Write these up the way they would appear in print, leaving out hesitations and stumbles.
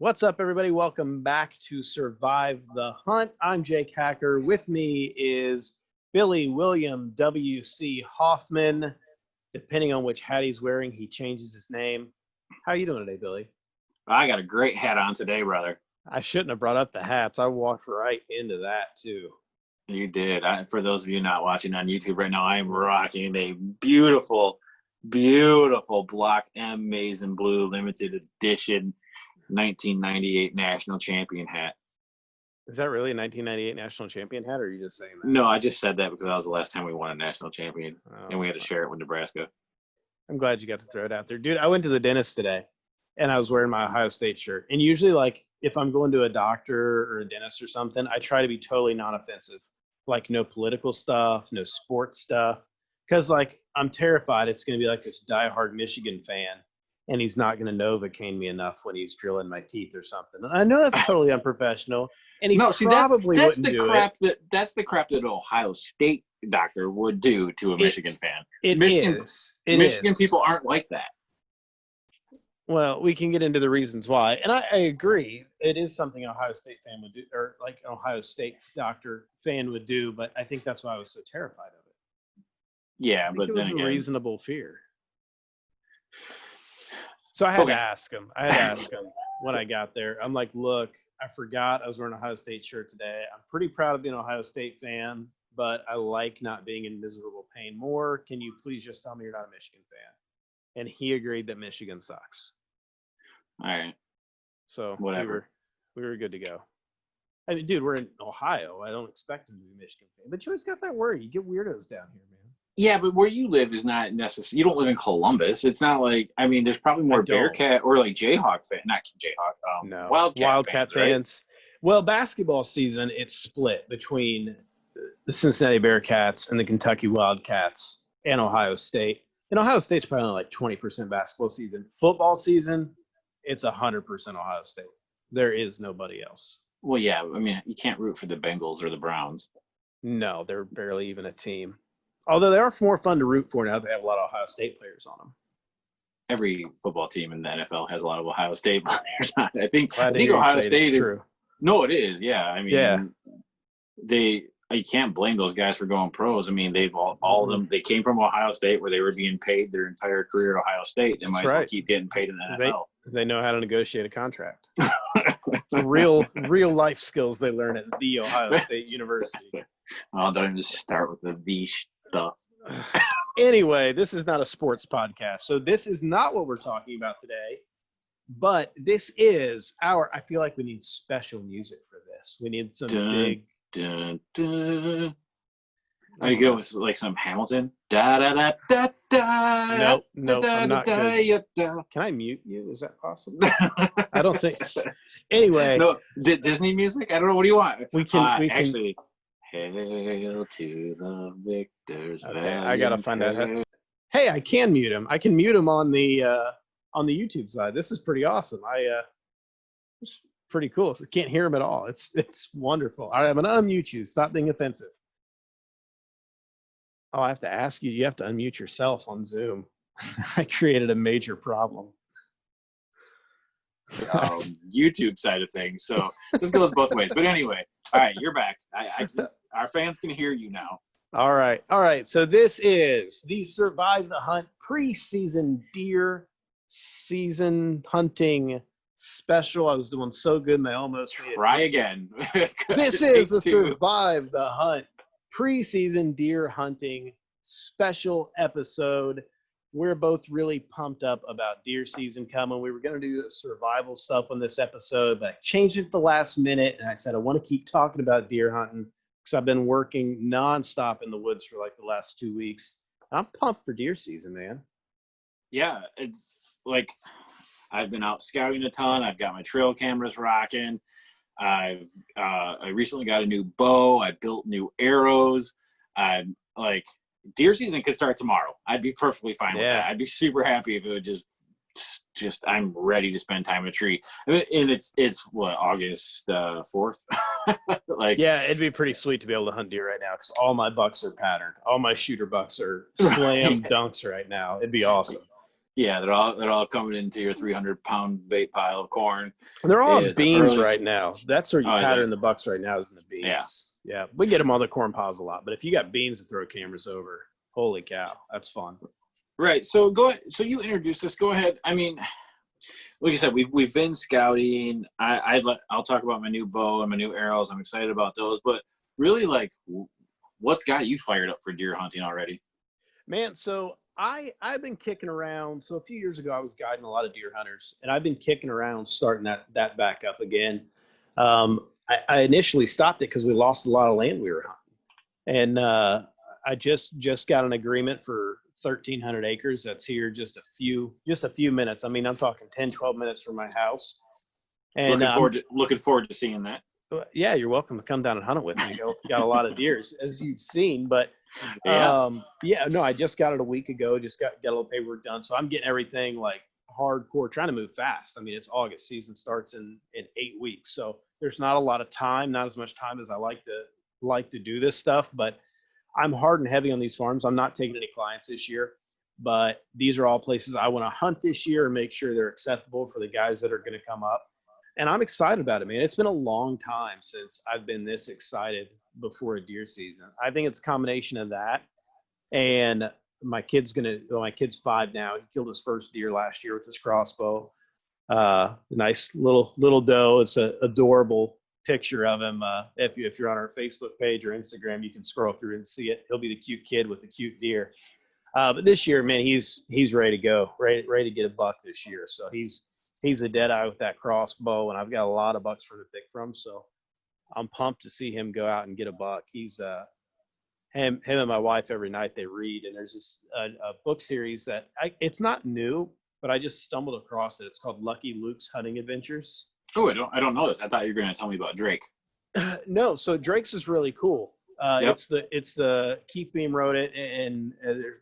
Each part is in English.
What's up, everybody? Welcome back to Survive the Hunt. I'm Jake Hacker. With me is Billy William W.C. Hoffman. Depending on which hat he's wearing, he changes his name. How are you doing today, Billy? I got a great hat on today, brother. I shouldn't have brought up the hats. I walked right into that, too. You did. For those of you not watching on YouTube right now, I am rocking a beautiful Block M Maize and Blue limited edition 1998 national champion hat. Is that really a 1998 national champion hat, or are you just saying that? No, I just said that because that was the last time we won a national champion, and we had to Oh, share it with Nebraska. I'm glad you got to throw it out there. Dude, I went to the dentist today, and I was wearing my Ohio State shirt. And usually, like, if I'm going to a doctor or a dentist or something, I try to be totally non-offensive. Like, no political stuff, no sports stuff. Because, like, I'm terrified it's going to be like this diehard Michigan fan, and he's not going to Novocaine me enough when he's drilling my teeth or something. And I know that's totally unprofessional, and he probably that's wouldn't the do crap it. that's the crap that an Ohio State doctor would do to a Michigan fan. Michigan People aren't like that. Well, we can get into the reasons why. And I agree. It is something an Ohio State fan would do, or like an Ohio State doctor fan would do, but I think that's why I was so terrified of it. Yeah, But but it was then a again, reasonable fear. So I had to ask him. When I got there. I'm like, look, I forgot I was wearing an Ohio State shirt today. I'm pretty proud of being an Ohio State fan, but I like not being in miserable pain more. Can you please just tell me you're not a Michigan fan? And he agreed that Michigan sucks. all right, So whatever. we were good to go. I mean, dude, we're in Ohio. I don't expect him to be a Michigan fan, but you always got that worry. You get weirdos down here, man. Yeah, but where you live is not necessary. You don't live in Columbus. It's not like, I mean, there's probably more Bearcat or like Jayhawk fan, not Jayhawk, No, Wildcat fans. Right? Well, basketball season, it's split between the Cincinnati Bearcats and the Kentucky Wildcats and Ohio State. And Ohio State's probably like 20% basketball season. Football season, it's 100% Ohio State. There is nobody else. Well, yeah, I mean, you can't root for the Bengals or the Browns. No, they're barely even a team. Although they are more fun to root for now. They have a lot of Ohio State players on them. Every football team in the NFL has a lot of Ohio State players on it. I think Ohio State is true. No, it is. Yeah, I mean, you can't blame those guys for going pros. I mean, they've all of them. They came from Ohio State, where they were being paid their entire career at Ohio State. They might as well keep getting paid in the NFL. They know how to negotiate a contract. real life skills they learn at the Ohio State University. Oh, don't even start with the stuff. Anyway, this is not a sports podcast, so this is not what we're talking about today. But this is I feel like we need special music for this. We need some big. Dun, dun. Are you good with like some Hamilton? Da da da da da. Nope, I'm not good. Can I mute you? Is that possible? I don't think. Anyway, no Disney music. I don't know. What do you want? We can actually. Hail to the victors. Okay, I gotta find out. Hey, I can mute him. I can mute him on the YouTube side. This is pretty awesome. It's pretty cool. So I can't hear him at all. It's wonderful. All right, I'm gonna unmute you. Stop being offensive. Oh, I have to ask you. You have to unmute yourself on Zoom. I created a major problem. YouTube side of things. So this goes both ways. But anyway, all right, you're back. Our fans can hear you now. All right. So this is the Survive the Hunt preseason deer season hunting special. I was doing so good, and I almost try again. This is the Survive the Hunt preseason deer hunting special episode. We're both really pumped up about deer season coming. We were going to do survival stuff on this episode, but I changed it at the last minute, and I said I want to keep talking about deer hunting because I've been working nonstop in the woods for like the last 2 weeks. I'm pumped for deer season, man. Yeah, it's like I've been out scouting a ton. I've got my trail cameras rocking. I recently got a new bow. I built new arrows. I'm like, deer season could start tomorrow. I'd be perfectly fine with that. I'd be super happy if it would just I'm ready to spend time in a tree. And it's what, August 4th? It'd be pretty sweet to be able to hunt deer right now because all my bucks are patterned. All my shooter bucks are slam dunks right now. It'd be awesome. Yeah, they're all coming into your 300-pound bait pile of corn. They're all on It's beans early. right now. That's where you Oh, is pattern it? the bucks right now is in the Yeah. beans. Yeah, we get them on the corn piles a lot, but if you got beans to throw cameras over, holy cow, that's fun. Right. So go ahead. So you introduce us. Go ahead. I mean, like I said, we've been scouting. I'll talk about my new bow and my new arrows. I'm excited about those. But really, like, what's got you fired up for deer hunting already? Man, so I've been kicking around. So a few years ago, I was guiding a lot of deer hunters, and I've been kicking around starting that back up again. I initially stopped it because we lost a lot of land we were hunting, and I just got an agreement for 1,300 acres. That's here just a few minutes. I mean, I'm talking 10, 12 minutes from my house. And Looking forward to seeing that. yeah, you're welcome to come down and hunt it with me. Got a lot of deers, as you've seen, but Yeah. yeah, no, I just got it a week ago. Just got a little paperwork done, so I'm getting everything like hardcore, trying to move fast. I mean, it's August, season starts in 8 weeks, so there's not a lot of time, not as much time as I like to do this stuff. But I'm hard and heavy on these farms. I'm not taking any clients this year, but these are all places I want to hunt this year and make sure they're acceptable for the guys that are going to come up. And I'm excited about it, man. It's been a long time since I've been this excited before a deer season. I think it's a combination of that. And my kid's 5 now. He killed his first deer last year with his crossbow. Nice little doe. It's an adorable picture of him. If you're on our Facebook page or Instagram, you can scroll through and see it. He'll be the cute kid with the cute deer. But this year, man, he's ready to go, ready to get a buck this year. So he's a dead eye with that crossbow, and I've got a lot of bucks for him to pick from. So I'm pumped to see him go out and get a buck. He's him and my wife every night they read, and there's this a book series that it's not new, but I just stumbled across it. It's called Lucky Luke's Hunting Adventures. Oh, I don't know this. I thought you were going to tell me about Drake. No, so Drake's is really cool. Yep. It's the Keith Beam wrote it, and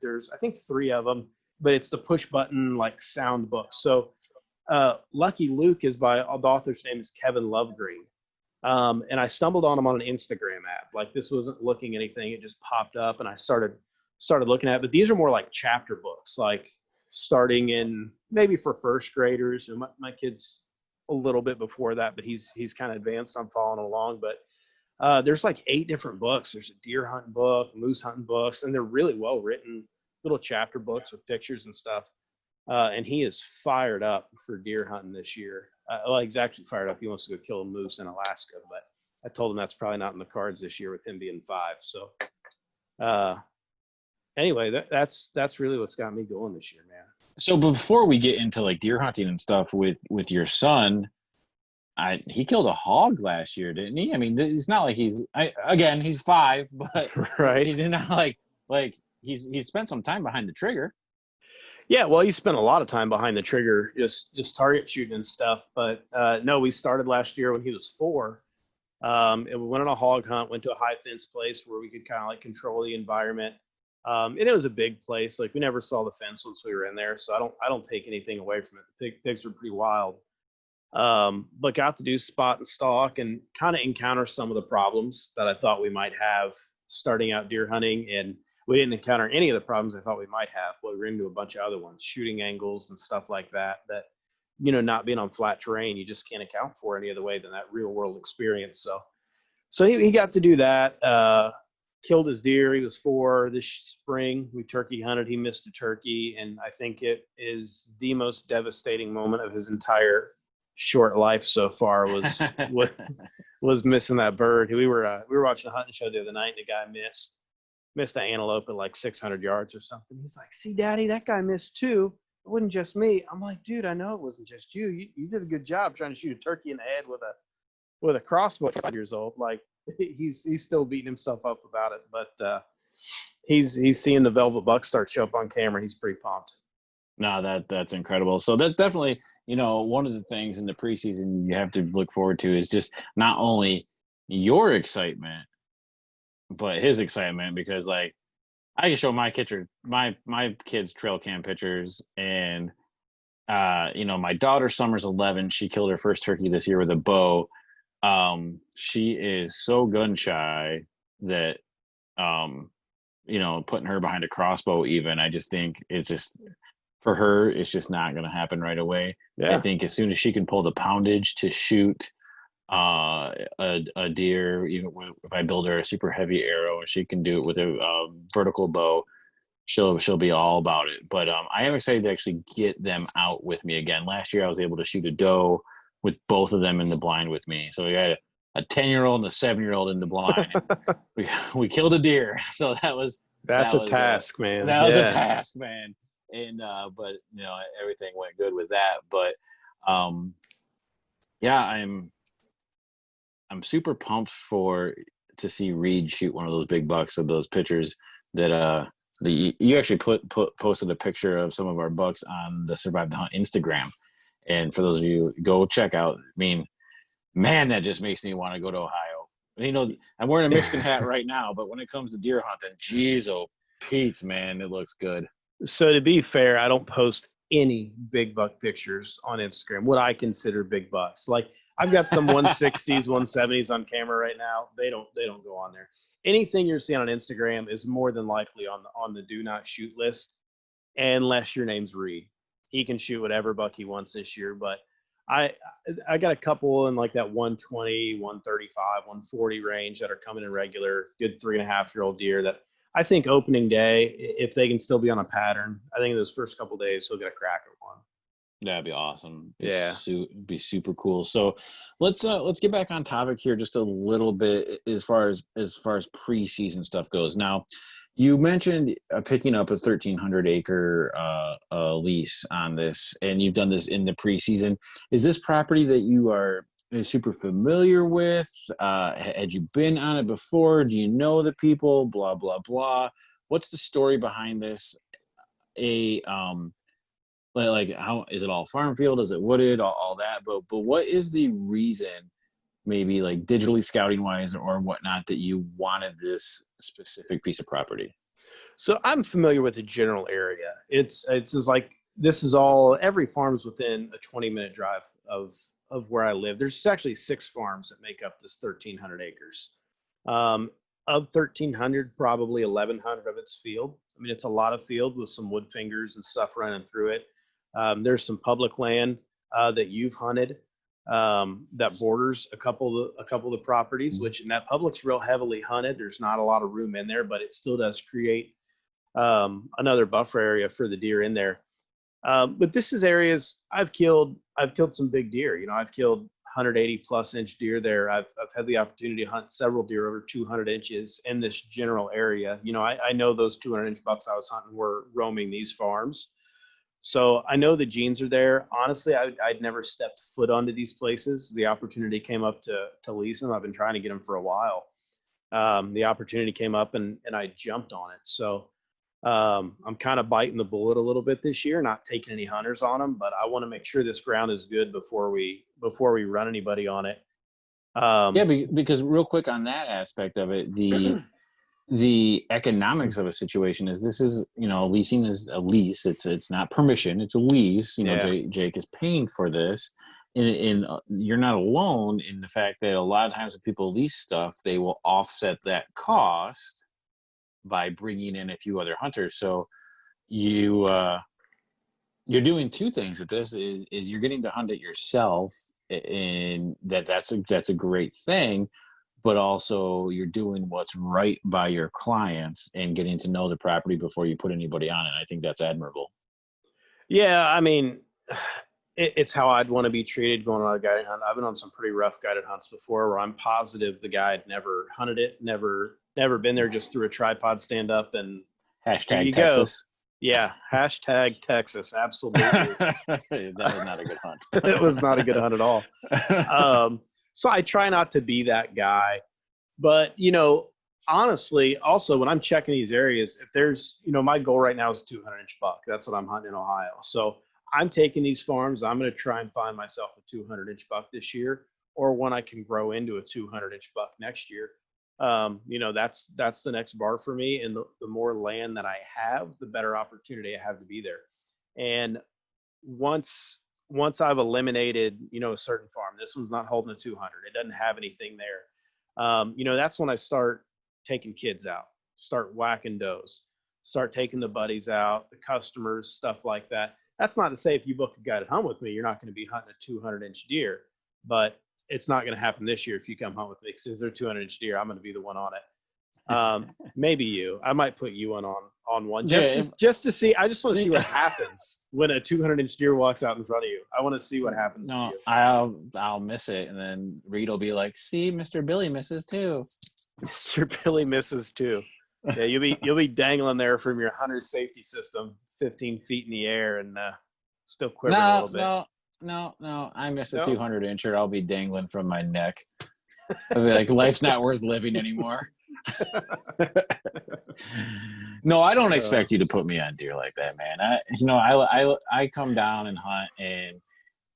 there's I think 3 of them, but it's the push button like sound book. So Lucky Luke is by the author's name is Kevin Lovegreen. And I stumbled on him on an Instagram app. Like, this wasn't looking anything. It just popped up and I started looking at it. But these are more like chapter books, like starting in maybe for first graders. And my kid's a little bit before that, but he's kind of advanced. I'm following along. But there's like 8 different books. There's a deer hunting book, moose hunting books, and they're really well written little chapter books with pictures and stuff. And he is fired up for deer hunting this year. Well, he's actually fired up. He wants to go kill a moose in Alaska, but I told him that's probably not in the cards this year with him being 5. So anyway, that's really what's got me going this year, man. So before we get into like deer hunting and stuff with your son, he killed a hog last year, didn't he? I mean, it's not like he's 5, but right. He's not like he's spent some time behind the trigger. Yeah, well, he spent a lot of time behind the trigger, just target shooting and stuff. But no, we started last year when he was 4. And we went on a hog hunt, went to a high fence place where we could kind of like control the environment. And it was a big place. Like, we never saw the fence once we were in there, so I don't take anything away from it. The pigs were pretty wild. But got to do spot and stalk and kind of encounter some of the problems that I thought we might have starting out deer hunting. And we didn't encounter any of the problems I thought we might have. But we ran into a bunch of other ones, shooting angles and stuff like that, not being on flat terrain, you just can't account for any other way than that real world experience. So he got to do that, killed his deer. He was 4 this spring. We turkey hunted. He missed a turkey. And I think it is the most devastating moment of his entire short life so far was missing that bird. We were watching a hunting show the other night, and the guy missed the antelope at like 600 yards or something. He's like, "See, Daddy, that guy missed too. It wasn't just me." I'm like, "Dude, I know it wasn't just you. You did a good job trying to shoot a turkey in the head with a crossbow at 5 years old." Like, he's still beating himself up about it, but he's seeing the velvet buck start show up on camera. He's pretty pumped. No, that's incredible. So that's definitely, one of the things in the preseason you have to look forward to is just not only your excitement, but his excitement, because like I can show my kids trail cam pictures, and my daughter Summer's 11. She killed her first turkey this year with a bow. She is so gun shy that putting her behind a crossbow, even, I just think it's just for her, it's just not going to happen right away. I Yeah. think as soon as she can pull the poundage to shoot a deer, even if I build her a super heavy arrow and she can do it with a vertical bow, she'll be all about it. But I am excited to actually get them out with me again. Last year I was able to shoot a doe with both of them in the blind with me. So we had a 10-year-old and a 7-year-old in the blind. And we killed a deer. So That's a task, man. that was a task, man. And but everything went good with that. But yeah, I'm super pumped to see Reed shoot one of those big bucks of those pictures that you actually posted a picture of some of our bucks on the Survive the Hunt Instagram. And for those of you, go check out. I mean, man, that just makes me want to go to Ohio. I'm wearing a Michigan hat right now, but when it comes to deer hunting, geez, oh, Pete's, man, it looks good. So to be fair, I don't post any big buck pictures on Instagram, what I consider big bucks. Like I've got some 160s, 170s on camera right now. They don't go on there. Anything you're seeing on Instagram is more than likely on the do not shoot list, unless your name's Reed. He can shoot whatever buck he wants this year, but I got a couple in like that 120, 135, 140 range that are coming in regular, good 3.5-year-old deer that I think opening day, if they can still be on a pattern, I think in those first couple days he'll get a crack at one. That'd be awesome. Yeah. Be super cool. So let's get back on topic here just a little bit as far as preseason stuff goes. Now, you mentioned picking up a 1,300 acre lease on this, and you've done this in the preseason. Is this property that you are super familiar with? Had you been on it before? Do you know the people? Blah blah blah. What's the story behind this? Like how is it all farm field? Is it wooded? All that. But what is the reason, maybe like digitally scouting wise or whatnot, that you wanted this specific piece of property? So I'm familiar with the general area. It's just like this is all every farm's within a 20-minute drive of where I live. There's actually 6 farms that make up this 1,300 acres. Of 1,300, probably 1,100 of it's field. I mean, it's a lot of field with some wood fingers and stuff running through it. There's some public land that you've hunted that borders a couple of the properties, which in that public's real heavily hunted. There's not a lot of room in there, but it still does create another buffer area for the deer in there. But this is areas I've killed some big deer. I've killed 180 plus inch deer there. I've had the opportunity to hunt several deer over 200 inches in this general area. I know those 200 inch bucks I was hunting were roaming these farms. So I know the genes are there. Honestly, I'd never stepped foot onto these places. The opportunity came up to lease them. I've been trying to get them for a while. The opportunity came up and I jumped on it. So I'm kind of biting the bullet a little bit this year, not taking any hunters on them, but I want to make sure this ground is good before we run anybody on it. Yeah, because real quick on that aspect of it, the economics of a situation is leasing is a lease. It's not permission. It's a lease. Jake is paying for this. And you're not alone in the fact that a lot of times when people lease stuff, they will offset that cost by bringing in a few other hunters. So you're doing two things with this is you're getting to hunt it yourself, and that's a great thing. But also you're doing what's right by your clients and getting to know the property before you put anybody on it. I think that's admirable. Yeah, I mean, it's how I'd want to be treated going on a guided hunt. I've been on some pretty rough guided hunts before where I'm positive the guy had never hunted it, never been there, just threw a tripod stand up and hashtag Texas. Go. Yeah, hashtag Texas. Absolutely. That was not a good hunt. It was not a good hunt at all. So I try not to be that guy, but honestly, also when I'm checking these areas, if there's, my goal right now is 200 inch buck. That's what I'm hunting in Ohio. So I'm taking these farms. I'm going to try and find myself a 200 inch buck this year, or one I can grow into a 200 inch buck next year. That's the next bar for me. And the more land that I have, the better opportunity I have to be there. And once I've eliminated, a certain farm, this one's not holding a 200. It doesn't have anything there. That's when I start taking kids out, start whacking does, start taking the buddies out, the customers, stuff like that. That's not to say if you book a guided hunt with me, you're not going to be hunting a 200-inch deer, but it's not going to happen this year if you come hunt with me, because if they're 200-inch deer, I'm going to be the one on it. Maybe you. I might put you on one just to see. I just want to see what happens when a 200-inch deer walks out in front of you. I want to see what happens. No, to you. I'll miss it, and then Reed will be like, "See, Mr. Billy misses too." Mr. Billy misses too. Yeah, you'll be dangling there from your hunter safety system, 15 feet in the air, and still quivering a little bit. No. I miss a No? 200-incher. I'll be dangling from my neck. I'll be like, life's not worth living anymore. No, I don't expect you to put me on deer like that, man. I come down and hunt,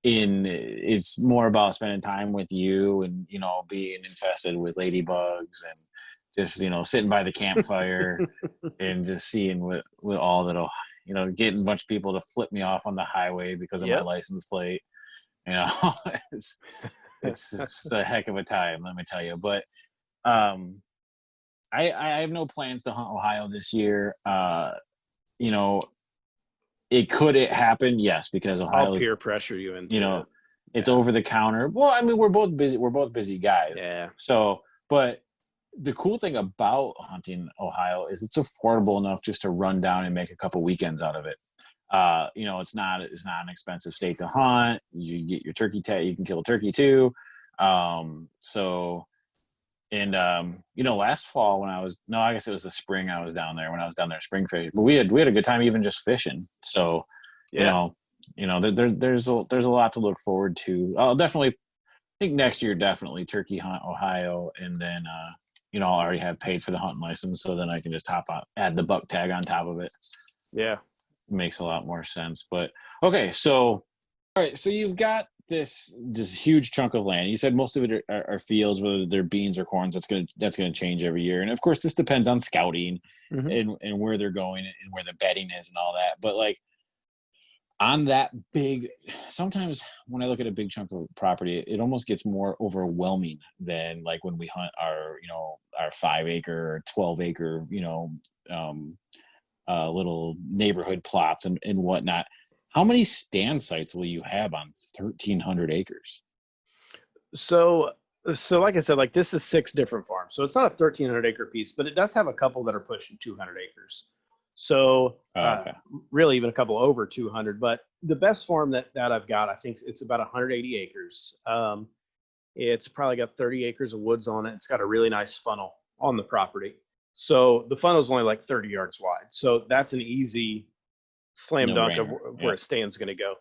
and it's more about spending time with you, and being infested with ladybugs, and just sitting by the campfire and just seeing what all that'll getting a bunch of people to flip me off on the highway because of my license plate. It's just a heck of a time, let me tell you. But I have no plans to hunt Ohio this year. Could it happen? Yes, because Ohio I'll peer pressure you into it's over the counter. Well, I mean, we're both busy guys. Yeah. So, but the cool thing about hunting Ohio is it's affordable enough just to run down and make a couple weekends out of it. It's not an expensive state to hunt. You get your turkey tag, you can kill a turkey too. Last fall I guess it was the spring I was down there when I was down there spring fishing. But we had a good time even just fishing. So, there's a lot to look forward to. I'll definitely think next year, definitely turkey hunt Ohio, and then I'll already have paid for the hunting license, so then I can just add the buck tag on top of it. Yeah. Makes a lot more sense. But okay, so all right, so you've got this huge chunk of land. You said most of it are fields, whether they're beans or corns. That's gonna change every year, and of course this depends on scouting and where they're going and where the bedding is and all that. But like on that sometimes when I look at a big chunk of property, it almost gets more overwhelming than like when we hunt our 5-acre or 12-acre little neighborhood plots and whatnot. How many stand sites will you have on 1,300 acres? So like I said, like this is 6 different farms. So it's not a 1,300 acre piece, but it does have a couple that are pushing 200 acres. So really even a couple over 200, but the best farm that I've got, I think it's about 180 acres. It's probably got 30 acres of woods on it. It's got a really nice funnel on the property. So the funnel is only like 30 yards wide. So that's an easy slam dunk of where a stand's going to go.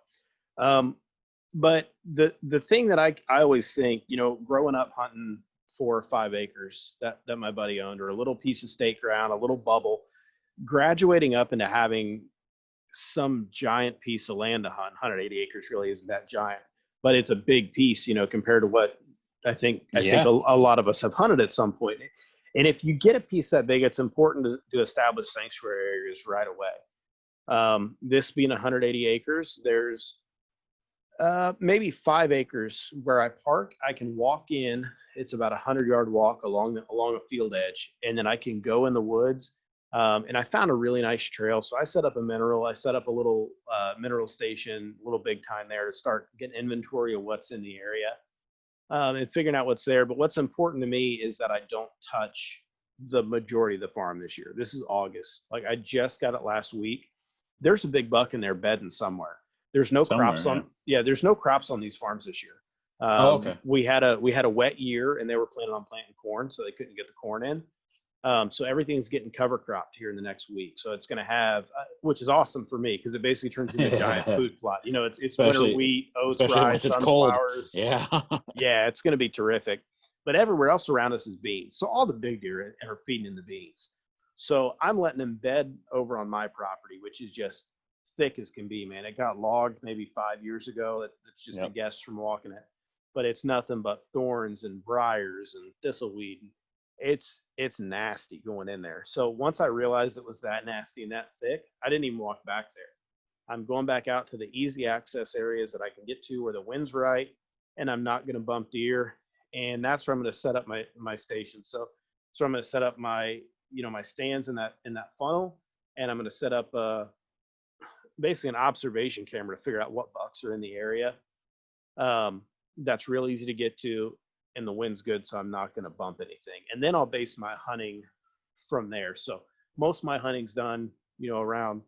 But the thing that I always think, growing up hunting 4 or 5 acres that my buddy owned, or a little piece of state ground, a little bubble, graduating up into having some giant piece of land to hunt. 180 acres really isn't that giant, but it's a big piece, compared to what I think a lot of us have hunted at some point. And if you get a piece that big, it's important to establish sanctuary areas right away. This being 180 acres, there's maybe 5 acres where I park. I can walk in. It's about 100-yard walk along a field edge, and then I can go in the woods. And I found a really nice trail. So I set up a mineral. I set up a little mineral station, a little big time there to start getting inventory of what's in the area and figuring out what's there. But what's important to me is that I don't touch the majority of the farm this year. This is August. Like I just got it last week. There's a big buck in there bedding somewhere. There's no crops on. Yeah, there's no crops on these farms this year. Okay. We had a wet year, and they were planning on planting corn, so they couldn't get the corn in. So everything's getting cover cropped here in the next week. So it's going to have, which is awesome for me because it basically turns into a giant food plot. It's winter wheat, oats, rye, sunflowers. Yeah. Yeah, it's going to be terrific. But everywhere else around us is beans. So all the big deer are feeding in the beans. So I'm letting them bed over on my property, which is just thick as can be, man. It got logged maybe 5 years ago. That's just a guess from walking it. But it's nothing but thorns and briars and thistleweed. It's nasty going in there. So once I realized it was that nasty and that thick, I didn't even walk back there. I'm going back out to the easy access areas that I can get to where the wind's right, and I'm not going to bump deer. And that's where I'm going to set up my station. So I'm going to set up my my stands in that funnel. and I'm going to set up basically an observation camera to figure out what bucks are in the area. That's real easy to get to, and the wind's good, so I'm not going to bump anything. And then I'll base my hunting from there. So most of my hunting's done, around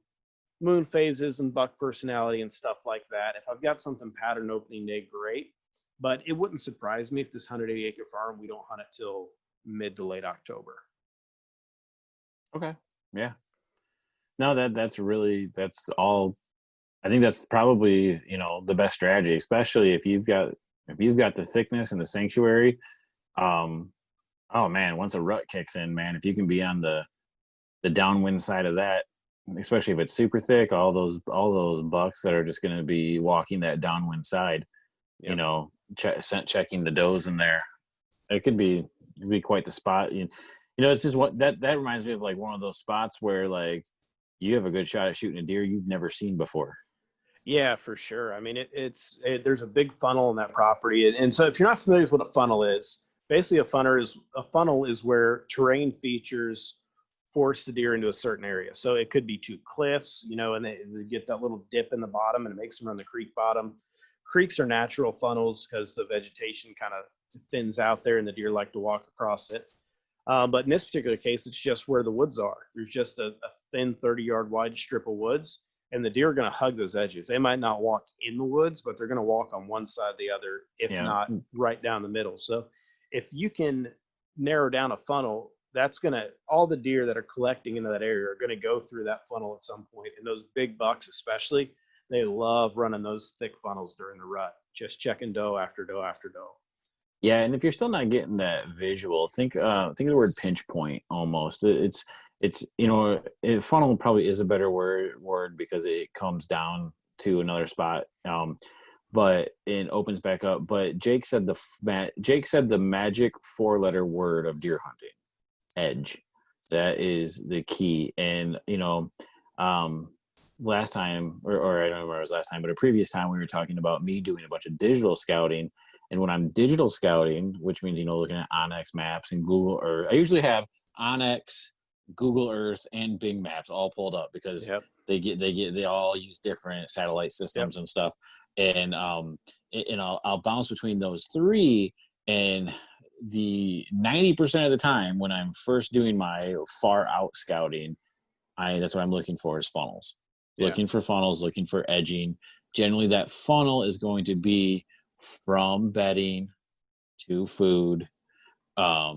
moon phases and buck personality and stuff like that. If I've got something pattern opening day, great. But it wouldn't surprise me if this 180-acre farm, we don't hunt it till mid to late October. Okay. Yeah. No, that's all. I think that's probably, the best strategy, especially if you've got the thickness and the sanctuary. Oh man, once a rut kicks in, man, if you can be on the downwind side of that, especially if it's super thick, all those bucks that are just going to be walking that downwind side, Yep. Checking the does in there, it could be quite the spot. It's just what that reminds me of, like one of those spots where like you have a good shot at shooting a deer you've never seen before. Yeah, for sure. I mean, there's a big funnel in that property, and so if you're not familiar with what a funnel is, basically a funnel is where terrain features force the deer into a certain area. So it could be two cliffs, and they get that little dip in the bottom, and it makes them run the creek bottom. Creeks are natural funnels because the vegetation kind of thins out there, and the deer like to walk across it. But in this particular case, it's just where the woods are. There's just a thin 30-yard wide strip of woods, and the deer are going to hug those edges. They might not walk in the woods, but they're going to walk on one side or the other, if not right down the middle. So if you can narrow down a funnel, all the deer that are collecting into that area are going to go through that funnel at some point. And those big bucks, especially, they love running those thick funnels during the rut, just checking doe after doe after doe. Yeah, and if you're still not getting that visual, think of the word pinch point almost. It's funnel probably is a better word because it comes down to another spot, but it opens back up. But Jake said the magic 4-letter word of deer hunting: edge. That is the key. And last time, or I don't remember it was last time, but a previous time we were talking about me doing a bunch of digital scouting. And when I'm digital scouting, which means, looking at Onyx maps and Google Earth, I usually have Onyx, Google Earth, and Bing Maps all pulled up because they all use different satellite systems and stuff. And I'll bounce between those three, and the 90% of the time when I'm first doing my far out scouting, that's what I'm looking for is funnels. Looking for funnels, looking for edging. Generally, that funnel is going to be from bedding to food, at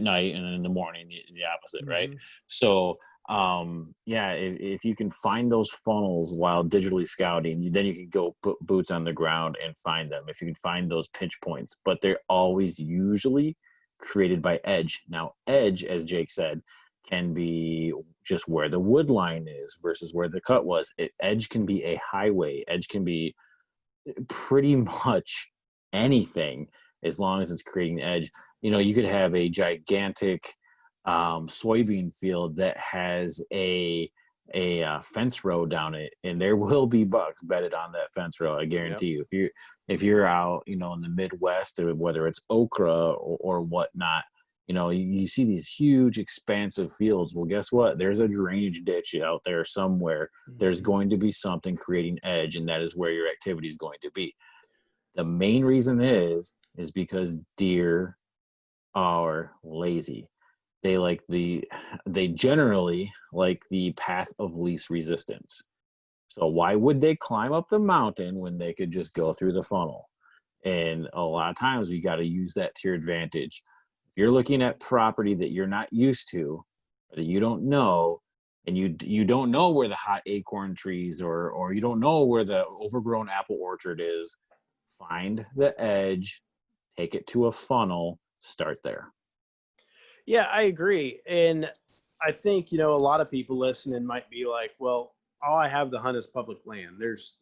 night, and then in the morning, the opposite, right? So, if you can find those funnels while digitally scouting, then you can go put boots on the ground and find them. If you can find those pinch points, but they're always usually created by edge. Now, edge, as Jake said, can be just where the wood line is versus where the cut was. Edge can be a highway. Edge can be pretty much anything as long as it's creating edge. You could have a gigantic soybean field that has a fence row down it, and there will be bucks bedded on that fence row. I guarantee you. If you're out, in the Midwest, whether it's okra or whatnot, you see these huge expansive fields. Well, guess what? There's a drainage ditch out there somewhere. There's going to be something creating edge, and that is where your activity is going to be. The main reason is because deer are lazy. They generally like the path of least resistance. So why would they climb up the mountain when they could just go through the funnel? And a lot of times you got to use that to your advantage. If you're looking at property that you're not used to, or that you don't know, and you don't know where the hot acorn trees or you don't know where the overgrown apple orchard is, find the edge, take it to a funnel, start there. Yeah, I agree. And I think, a lot of people listening might be like, well, all I have to hunt is public land. There's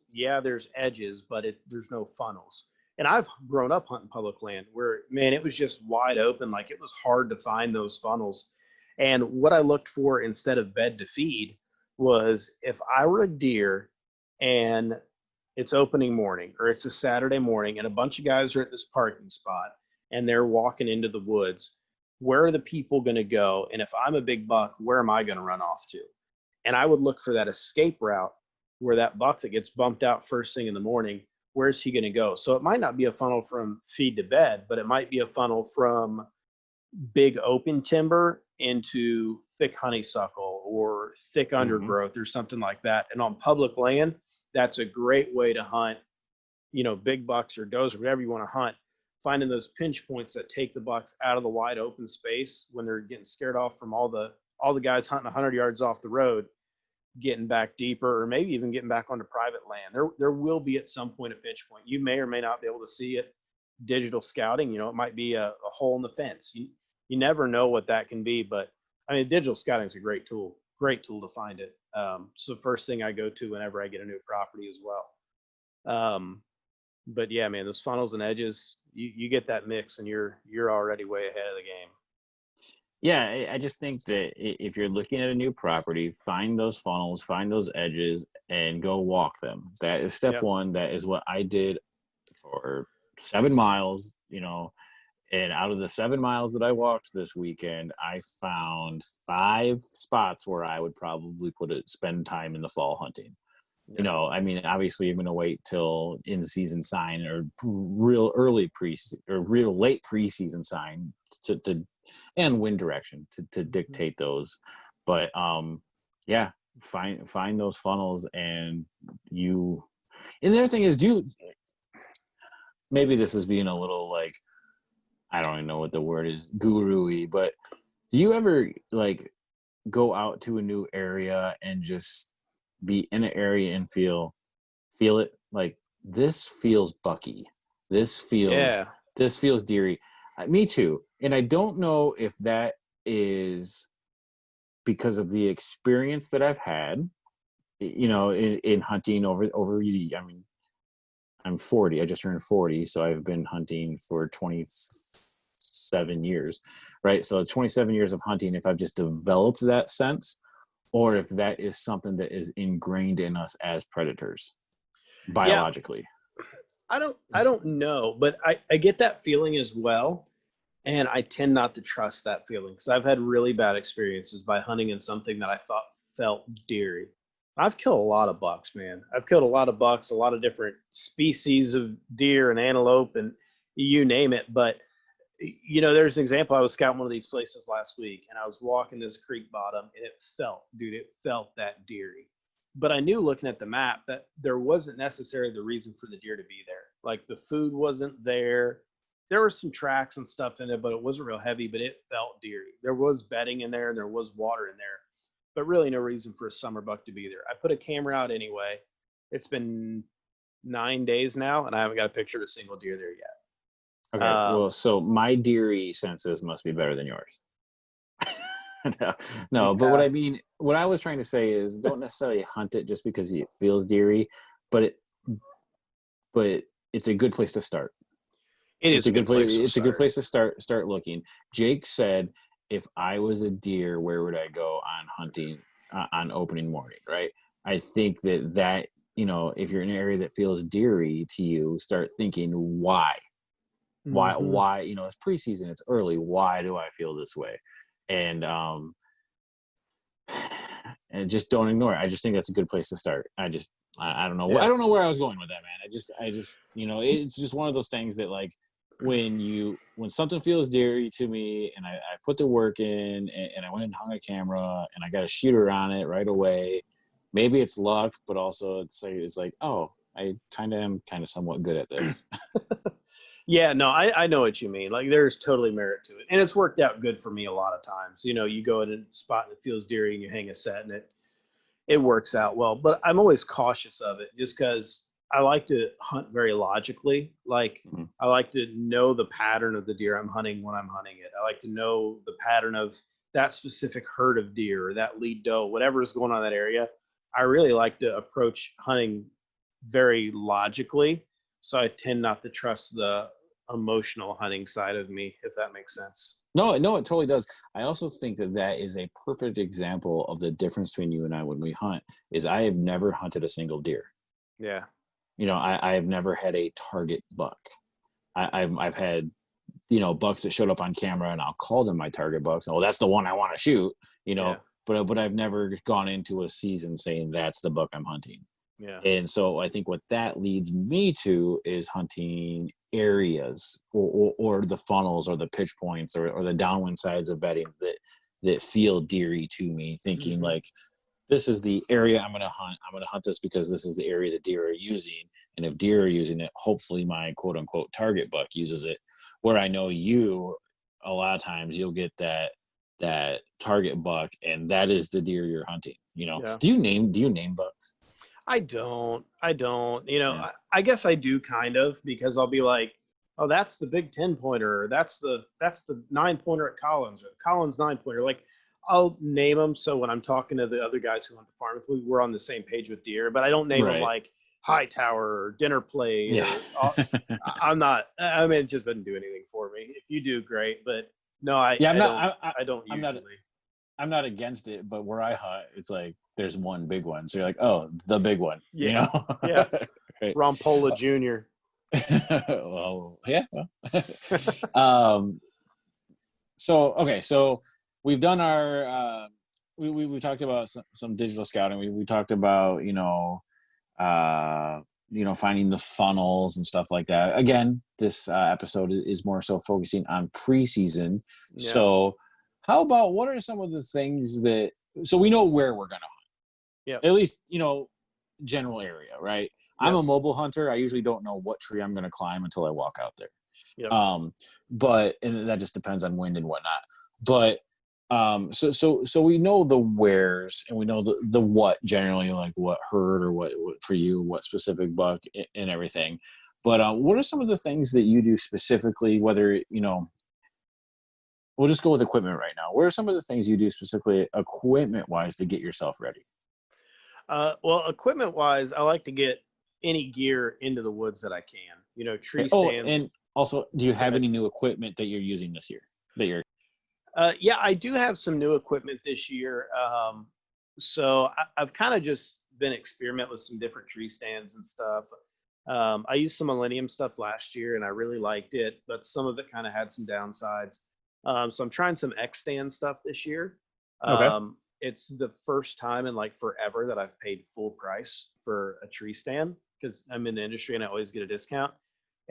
edges, but there's no funnels. And I've grown up hunting public land where, man, it was just wide open. Like, it was hard to find those funnels. And what I looked for instead of bed to feed was, if I were a deer and it's opening morning, or it's a Saturday morning, and a bunch of guys are at this parking spot and they're walking into the woods, where are the people going to go? And if I'm a big buck, where am I going to run off to? And I would look for that escape route where that buck that gets bumped out first thing in the morning, where's he going to go? So it might not be a funnel from feed to bed, but it might be a funnel from big open timber into thick honeysuckle or thick undergrowth or something like that. And on public land, that's a great way to hunt, big bucks or does or whatever you want to hunt, finding those pinch points that take the bucks out of the wide open space when they're getting scared off from all the guys hunting 100 yards off the road, getting back deeper, or maybe even getting back onto private land. There will be at some point a pinch point. You may or may not be able to see it. Digital scouting, it might be a hole in the fence. You never know what that can be, but I mean, digital scouting is a great tool to find it. So first thing I go to whenever I get a new property as well. But yeah, man, those funnels and edges, you get that mix and you're already way ahead of the game. Yeah, I just think that if you're looking at a new property, find those funnels, find those edges, and go walk them. That is step one. That is what I did for 7 miles, and out of the 7 miles that I walked this weekend, I found 5 spots where I would probably spend time in the fall hunting. I mean, obviously you're going to wait till in season sign or real late preseason sign to and wind direction to dictate those. But yeah, find those funnels and the other thing is, maybe this is being a little like, I don't even know what the word is, guru-y, but do you ever like go out to a new area and just be in an area and feel it like this feels bucky, this feels deery? Me too. And I don't know if that is because of the experience that I've had, in hunting over I mean, I'm 40. I just turned 40, so I've been hunting for 27 years, right? So 27 years of hunting, if I've just developed that sense, or if that is something that is ingrained in us as predators biologically. Yeah. I don't know, but I get that feeling as well. And I tend not to trust that feeling because I've had really bad experiences by hunting in something that I thought felt deery. I've killed a lot of bucks, man. I've killed a lot of bucks, a lot of different species of deer and antelope and you name it. But, there's an example. I was scouting one of these places last week and I was walking this creek bottom and it felt that deery. But I knew looking at the map that there wasn't necessarily the reason for the deer to be there. Like the food wasn't there. There were some tracks and stuff in it, but it wasn't real heavy, but it felt deery. There was bedding in there and there was water in there, but really no reason for a summer buck to be there. I put a camera out anyway. It's been 9 days now and I haven't got a picture of a single deer there yet. Okay. Well, so my deery senses must be better than yours. No, but what I was trying to say is don't necessarily hunt it just because it feels deery, but it's a good place to start. It's a good place to start looking. Jake said, if I was a deer, where would I go on hunting on opening morning, right? I think that if you're in an area that feels deery to you, start thinking why, it's preseason, it's early. Why do I feel this way? And just don't ignore it. I just think that's a good place to start. I don't know. Yeah. I don't know where I was going with that, man. I just it's just one of those things that like, when something feels deery to me and I put the work in and I went and hung a camera and I got a shooter on it right away, maybe it's luck, but also it's like, oh, I am somewhat good at this. Yeah, no, I know what you mean. Like there's totally merit to it. And it's worked out good for me a lot of times. You go in a spot and it feels deery and you hang a set and it works out well. But I'm always cautious of it just because I like to hunt very logically. Like I like to know the pattern of the deer I'm hunting when I'm hunting it. I like to know the pattern of that specific herd of deer or that lead doe, whatever is going on in that area. I really like to approach hunting very logically. So I tend not to trust the emotional hunting side of me, if that makes sense. No, it totally does. I also think that is a perfect example of the difference between you and I when we hunt is I have never hunted a single deer. Yeah. I have never had a target buck. I've had bucks that showed up on camera, and I'll call them my target bucks. Oh, that's the one I want to shoot, Yeah. but I've never gone into a season saying that's the buck I'm hunting. Yeah. And so I think what that leads me to is hunting areas or the funnels or the pitch points or the downwind sides of bedding that feel deery to me, thinking like, this is the area I'm going to hunt. I'm going to hunt this because this is the area that deer are using. And if deer are using it, hopefully my quote unquote target buck uses it. Where I know a lot of times you'll get that target buck, and that is the deer you're hunting. Yeah. Do you name bucks? I don't. Yeah. I guess I do kind of, because I'll be like, oh, that's the big 10-pointer. Or that's the 9-pointer at Collins, or Collins 9-pointer. Like, I'll name them. So when I'm talking to the other guys who hunt the farm with me, we're on the same page with deer, but I don't name them like Hightower or Dinner Plate. Yeah. I'm not, I mean, it just doesn't do anything for me. If you do, great. But no, I don't usually. I'm not against it, but where I hunt, it's like there's one big one. So you're like, oh, the big one. Yeah. Yeah. Right. Rompola Jr. Well, yeah. So we've done our we talked about some digital scouting. We talked about finding the funnels and stuff like that. Again, this episode is more so focusing on preseason. Yeah. So how about, what are some of the things so we know where we're going to hunt? Yeah. At least, general area, right? I'm a mobile hunter. I usually don't know what tree I'm going to climb until I walk out there. Yep. And that just depends on wind and whatnot. But so we know the wheres, and we know the what generally, like what herd or what for you, what specific buck and everything. But what are some of the things that you do specifically, whether, we'll just go with equipment right now. What are some of the things you do specifically equipment wise to get yourself ready? Well, equipment wise, I like to get any gear into the woods that I can, tree stands. And also, do you have any new equipment that you're using this year Yeah, I do have some new equipment this year. So I've kind of just been experimenting with some different tree stands and stuff. I used some Millennium stuff last year and I really liked it, but some of it kind of had some downsides. So I'm trying some X stand stuff this year. Okay. It's the first time in like forever that I've paid full price for a tree stand, because I'm in the industry and I always get a discount.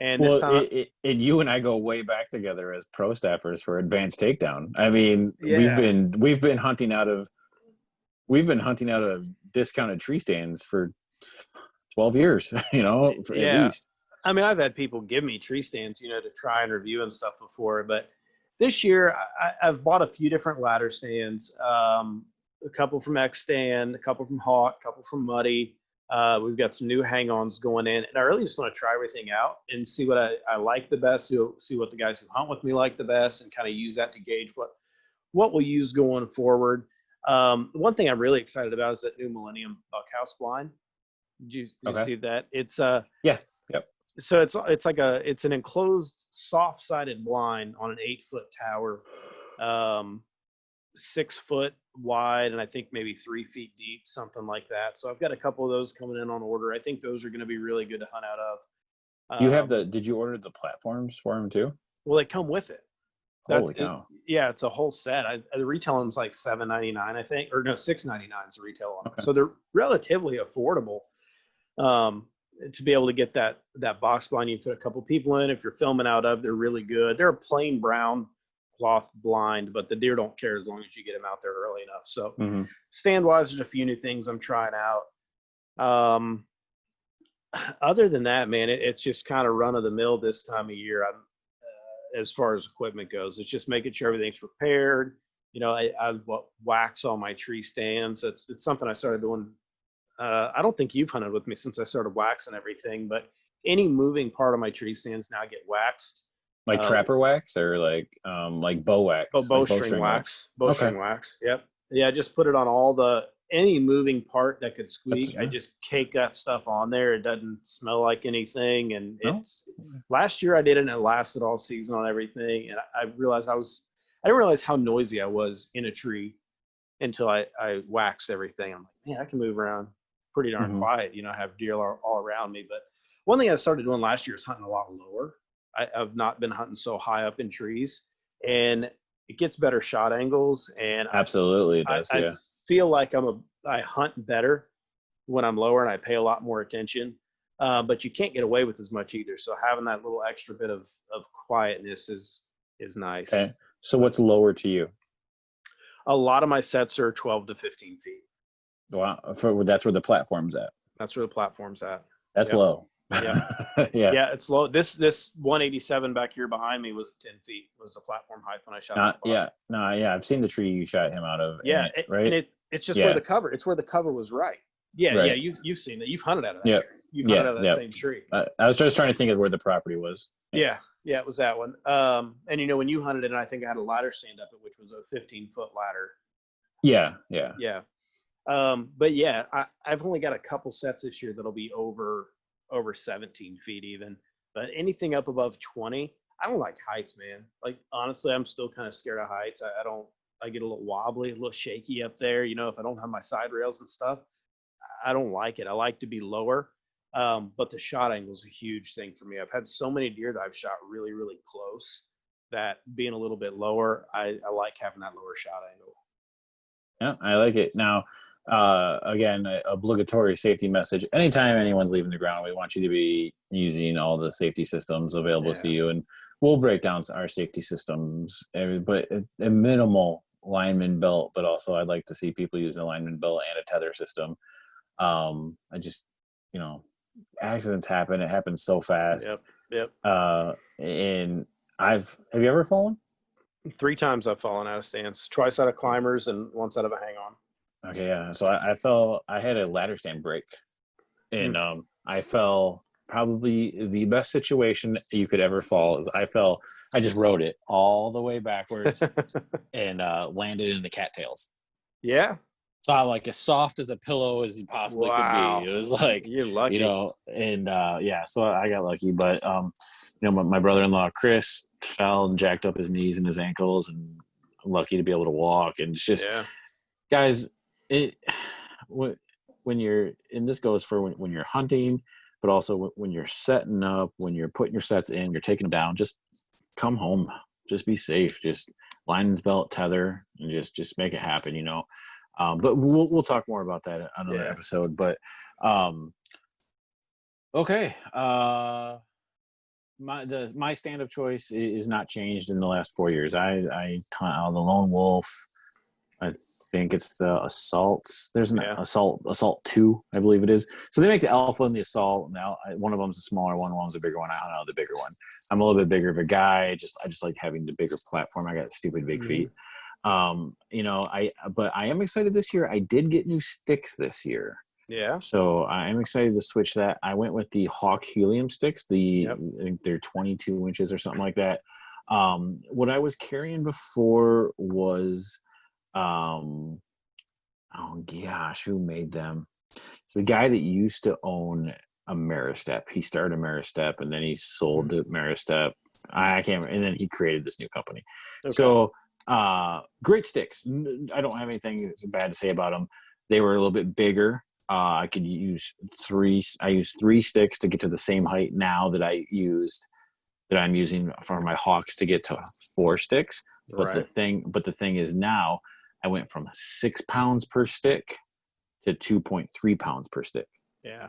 And this time, and you and I go way back together as pro staffers for Advanced Takedown. I mean, yeah. we've been hunting out of discounted tree stands for 12 years, at least. I mean, I've had people give me tree stands, to try and review and stuff before, but this year I've bought a few different ladder stands, a couple from X Stand, a couple from Hawk, a couple from Muddy. We've got some new hang-ons going in, and I really just want to try everything out and see what I like the best, see what the guys who hunt with me like the best, and kind of use that to gauge what we'll use going forward. One thing I'm really excited about is that new Millennium Buckhouse blind. Did you see that? It's yeah. Yep. So it's an enclosed soft-sided blind on an 8-foot tower, 6 foot wide, and I think maybe 3 feet deep, something like that. So I've got a couple of those coming in on order. I think those are going to be really good to hunt out of. Did you order the platforms for them too? Well, they come with it. Holy cow. It's a whole set. The retail them's like $7.99, I think, or no, $6.99 is the retail on them. Okay. So they're relatively affordable. To be able to get that box blind, you put a couple people in. If you're filming out of, they're really good. They're a plain brown cloth blind, but the deer don't care as long as you get them out there early enough. So stand wise, there's a few new things I'm trying out. Other than that, man, it's just kind of run of the mill this time of year. As far as equipment goes, it's just making sure everything's prepared. I wax all my tree stands. It's something I started doing. I don't think you've hunted with me since I started waxing everything, but any moving part of my tree stands now get waxed. Like trapper wax or like bow wax? Bowstring wax. Bowstring wax. Yep. Yeah, just put it on any moving part that could squeak. I just cake that stuff on there. It doesn't smell like anything. And last year I did it and it lasted all season on everything. And I realized I didn't realize how noisy I was in a tree until I waxed everything. I'm like, man, I can move around pretty darn quiet. I have deer all around me. But one thing I started doing last year is hunting a lot lower. I've not been hunting so high up in trees, and it gets better shot angles. And Absolutely, it does. I Yeah. feel like I hunt better when I'm lower and I pay a lot more attention. But you can't get away with as much either. So having that little extra bit of quietness is nice. Okay. So what's lower to you? A lot of my sets are 12 to 15 feet. Wow. That's where the platform's at. That's where the platform's at. That's Yep. low. Yep. Yeah. Yeah, it's low. This 187 back here behind me was 10 feet. Was the platform height when I shot. Not, yeah. No, yeah. I've seen the tree you shot him out of. Yeah, right. and it's just Yeah. where the cover. It's where the cover was right. Yeah, Right. yeah. You've seen that. You've hunted out of that Yep. tree. You've hunted out of that Yep. same tree. I was just trying to think of where the property was. Yeah, it was that one. And when you hunted it, I think I had a ladder stand up, which was a 15-foot ladder. Yeah. Yeah. Yeah. But yeah, I've only got a couple sets this year that'll be over 17 feet even. But anything up above 20, I don't like heights, man. Like honestly, I'm still kind of scared of heights. I get a little wobbly, a little shaky up there. If I don't have my side rails and stuff, I don't like it. I like to be lower. But the shot angle is a huge thing for me. I've had so many deer that I've shot really, really close that being a little bit lower, I like having that lower shot angle. Yeah, I like it. Now, again, obligatory safety message. Anytime anyone's leaving the ground, we want you to be using all the safety systems available to you. And we'll break down our safety systems, but a minimal lineman belt, but also I'd like to see people use a lineman belt and a tether system. I just, accidents happen. It happens so fast. Yep. And have you ever fallen? 3 times I've fallen out of stance, twice out of climbers and once out of a hang on. Okay. Yeah. So I fell, I had a ladder stand break and, I fell probably the best situation you could ever fall is I just rode it all the way backwards and, landed in the cattails. Yeah. So I like as soft as a pillow as you possibly could be. It was like, you're lucky, and yeah, so I got lucky, but my brother-in-law Chris fell and jacked up his knees and his ankles, and I'm lucky to be able to walk. And it's just, guys, when you're, and this goes for when you're hunting, but also when you're setting up, when you're putting your sets in, you're taking them down, just come home, just be safe, just line the belt, tether, and just make it happen, But we'll talk more about that on another episode. But okay, my stand of choice is not changed in the last 4 years. I the Lone Wolf. I think it's the Assaults. There's an Assault 2, I believe it is. So they make the Alpha and the Assault. Now one of them's a smaller one, one's a bigger one. I don't know the bigger one. I'm a little bit bigger of a guy. I just like having the bigger platform. I got stupid big feet. But I am excited this year. I did get new sticks this year. Yeah. So I am excited to switch that. I went with the Hawk Helium sticks. I think they're 22 inches or something like that. What I was carrying before was, oh gosh, who made them? It's the guy that used to own a Maristep. He started a Maristep and then he sold the Maristep. I can't remember. And then he created this new company. Okay. So, great sticks. I don't have anything bad to say about them. They were a little bit bigger. I used 3 sticks to get to the same height now that I'm using for my Hawks to get to 4 sticks. But the thing is now I went from 6 pounds per stick to 2.3 pounds per stick. Yeah.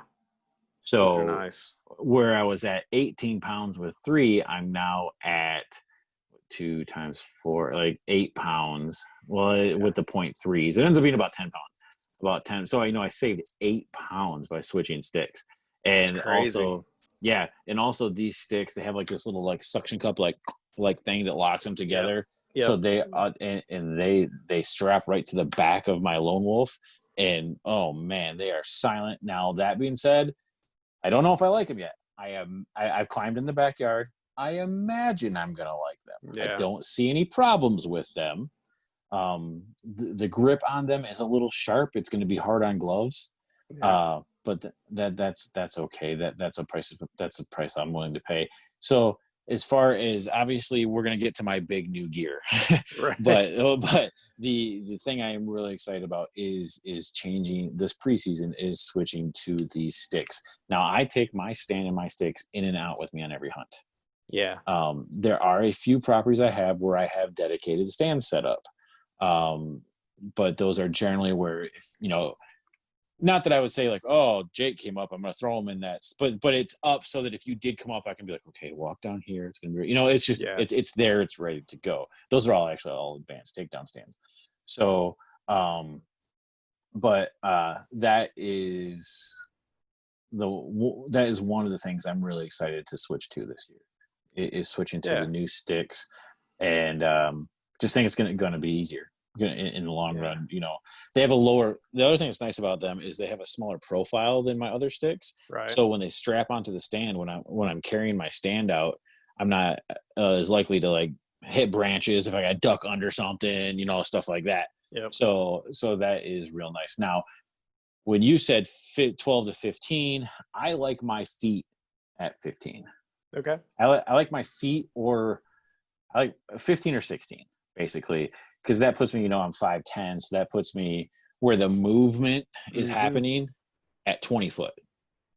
So nice. Where I was at 18 pounds with 3, I'm now at 2 times 4, like 8 pounds. Well, with the 0.3s, it ends up being about 10 pounds. About 10. So I saved 8 pounds by switching sticks. And also, and also these sticks, they have like this little like suction cup like thing that locks them together. Yep. So they and they strap right to the back of my Lone Wolf. And oh man, they are silent. Now that being said, I don't know if I like them yet. I've climbed in the backyard. I imagine I'm gonna like them. Yeah. I don't see any problems with them. The grip on them is a little sharp. It's going to be hard on gloves. Yeah. But that's okay. That's a price I'm willing to pay. So as far as, obviously we're going to get to my big new gear, right. but the thing I am really excited about is changing this preseason, is switching to these sticks. Now I take my stand and my sticks in and out with me on every hunt. Yeah. There are a few properties I have where I have dedicated stands set up. But those are generally where, if, not that I would say like, oh, Jake came up, I'm going to throw him in that, but it's up so that if you did come up, I can be like, okay, walk down here. It's going to be, it's just, Yeah. it's there. It's ready to go. Those are all advanced takedown stands. So, but that is one of the things I'm really excited to switch to this year, is switching to the new sticks, and just think it's going to be easier in the long run. They have the other thing that's nice about them is they have a smaller profile than my other sticks. Right. So when they strap onto the stand, when I'm carrying my stand out, I'm not as likely to like hit branches if I got duck under something, stuff like that. Yep. So that is real nice. Now, when you said 12 to 15, I like my feet at 15. Okay. I like my feet, or I like 15 or 16, basically, because that puts me, I'm 5'10", so that puts me where the movement is happening at 20 foot.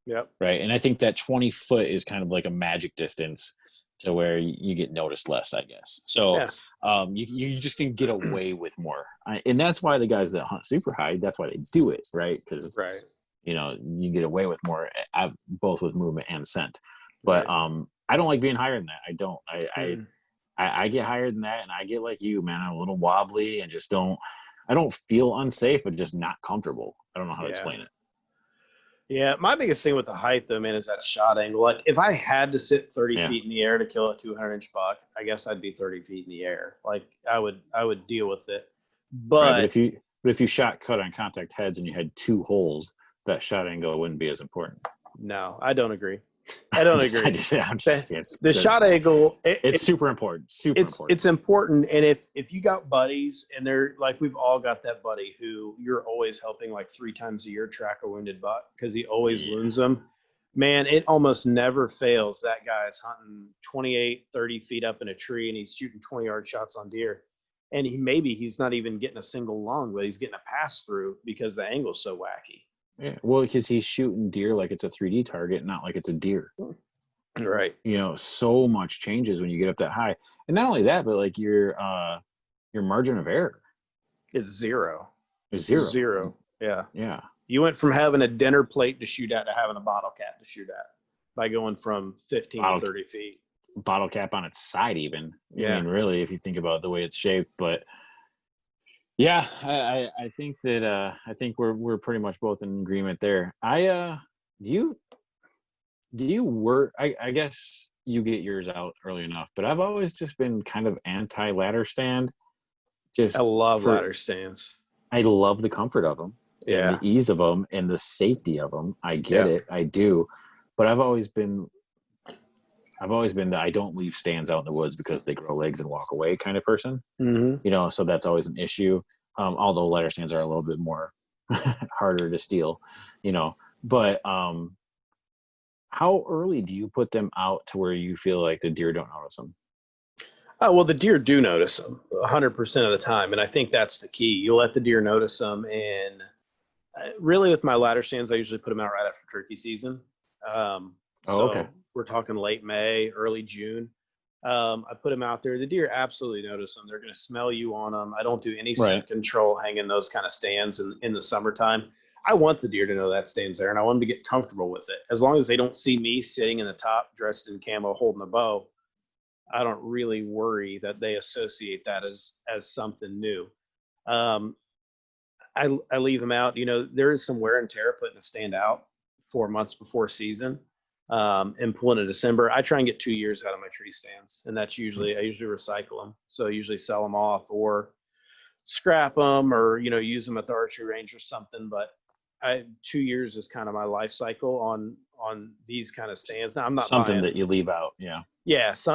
Yep. Right. And I think that 20 foot is kind of like a magic distance to where you get noticed less, I guess. So you just can get away with more. And that's why the guys that hunt super high, that's why they do it, right? Because, you get away with more, both with movement and scent. But I don't like being higher than that. I don't. I get higher than that, and I get like you, man. I'm a little wobbly and just I don't feel unsafe, but just not comfortable. I don't know how to explain it. Yeah, my biggest thing with the height, though, man, is that shot angle. Like, if I had to sit 30 feet in the air to kill a 200-inch buck, I guess I'd be 30 feet in the air. Like, I would deal with it. But if you shot cut on contact heads and you had two holes, that shot angle wouldn't be as important. No, I don't agree. I don't agree. The shot angle, it's super important. It's important. And if you got buddies, and they're like, we've all got that buddy who you're always helping like 3 times a year track a wounded buck because he always wounds them. Man, it almost never fails. That guy's hunting 28, 30 feet up in a tree, and he's shooting 20-yard shots on deer. And he's not even getting a single lung, but he's getting a pass through because the angle's so wacky. Yeah, well, because he's shooting deer like it's a 3D target, not like it's a deer. Right. So much changes when you get up that high. And not only that, but like your margin of error. It's zero. It's zero. Zero. Yeah. Yeah. You went from having a dinner plate to shoot at to having a bottle cap to shoot at by going from 15 to 30 feet. Bottle cap on its side even. Yeah. I mean, really, if you think about the way it's shaped. But yeah, I think that I think we're pretty much both in agreement there. Do you work? I guess you get yours out early enough, but I've always just been kind of anti ladder stand. I love ladder stands. I love the comfort of them, and the ease of them, and the safety of them. I get it, I do, but I've always been that I don't leave stands out in the woods because they grow legs and walk away kind of person. Mm-hmm. So that's always an issue. Although ladder stands are a little bit more harder to steal, but how early do you put them out to where you feel like the deer don't notice them? Oh, well, the deer do notice them 100% of the time. And I think that's the key. You let the deer notice them. And really with my ladder stands, I usually put them out right after turkey season. Okay. We're talking late May, early June. I put them out there. The deer absolutely notice them. They're going to smell you on them. I don't do any scent control hanging those kind of stands in the summertime. I want the deer to know that stand's there, and I want them to get comfortable with it. As long as they don't see me sitting in the top dressed in camo holding a bow, I don't really worry that they associate that as something new. I leave them out. There is some wear and tear putting a stand out 4 months before season. And pulling in December, I try and get 2 years out of my tree stands, and that's I usually recycle them. So I usually sell them off or scrap them or use them at the archery range or something. But 2 years is kind of my life cycle on these kind of stands. Now I'm not something buying, that you leave out.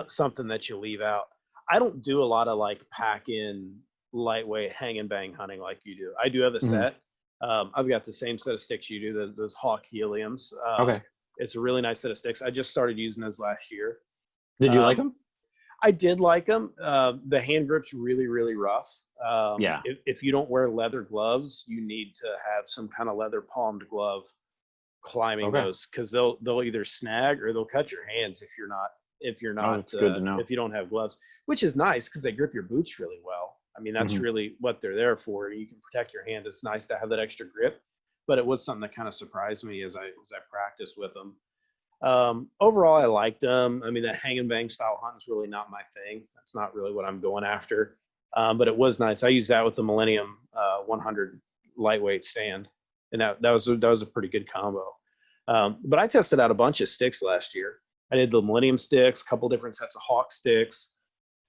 Something that you leave out. I don't do a lot of like pack in lightweight hang and bang hunting like you do. I do have a set. I've got the same set of sticks you do, those Hawk Heliums. Okay. It's a really nice set of sticks. I just started using those last year. Did you like them? I did like them. The hand grip's really, really rough. If you don't wear leather gloves, you need to have some kind of leather palmed glove climbing those, because they'll either snag or they'll cut your hands if you're not if you're Oh, not, it's good to know. if you don't have gloves, which is nice because they grip your boots really well. I mean, that's Mhm. really what they're there for. You can protect your hands. It's nice to have that extra grip, but it was something that kind of surprised me as I practiced with them. Overall, I liked them. I mean, that hang and bang style hunt is really not my thing. That's not really what I'm going after. But it was nice. I used that with the Millennium 100 lightweight stand, and that was a pretty good combo. But I tested out a bunch of sticks last year. I did the Millennium sticks, a couple different sets of Hawk sticks,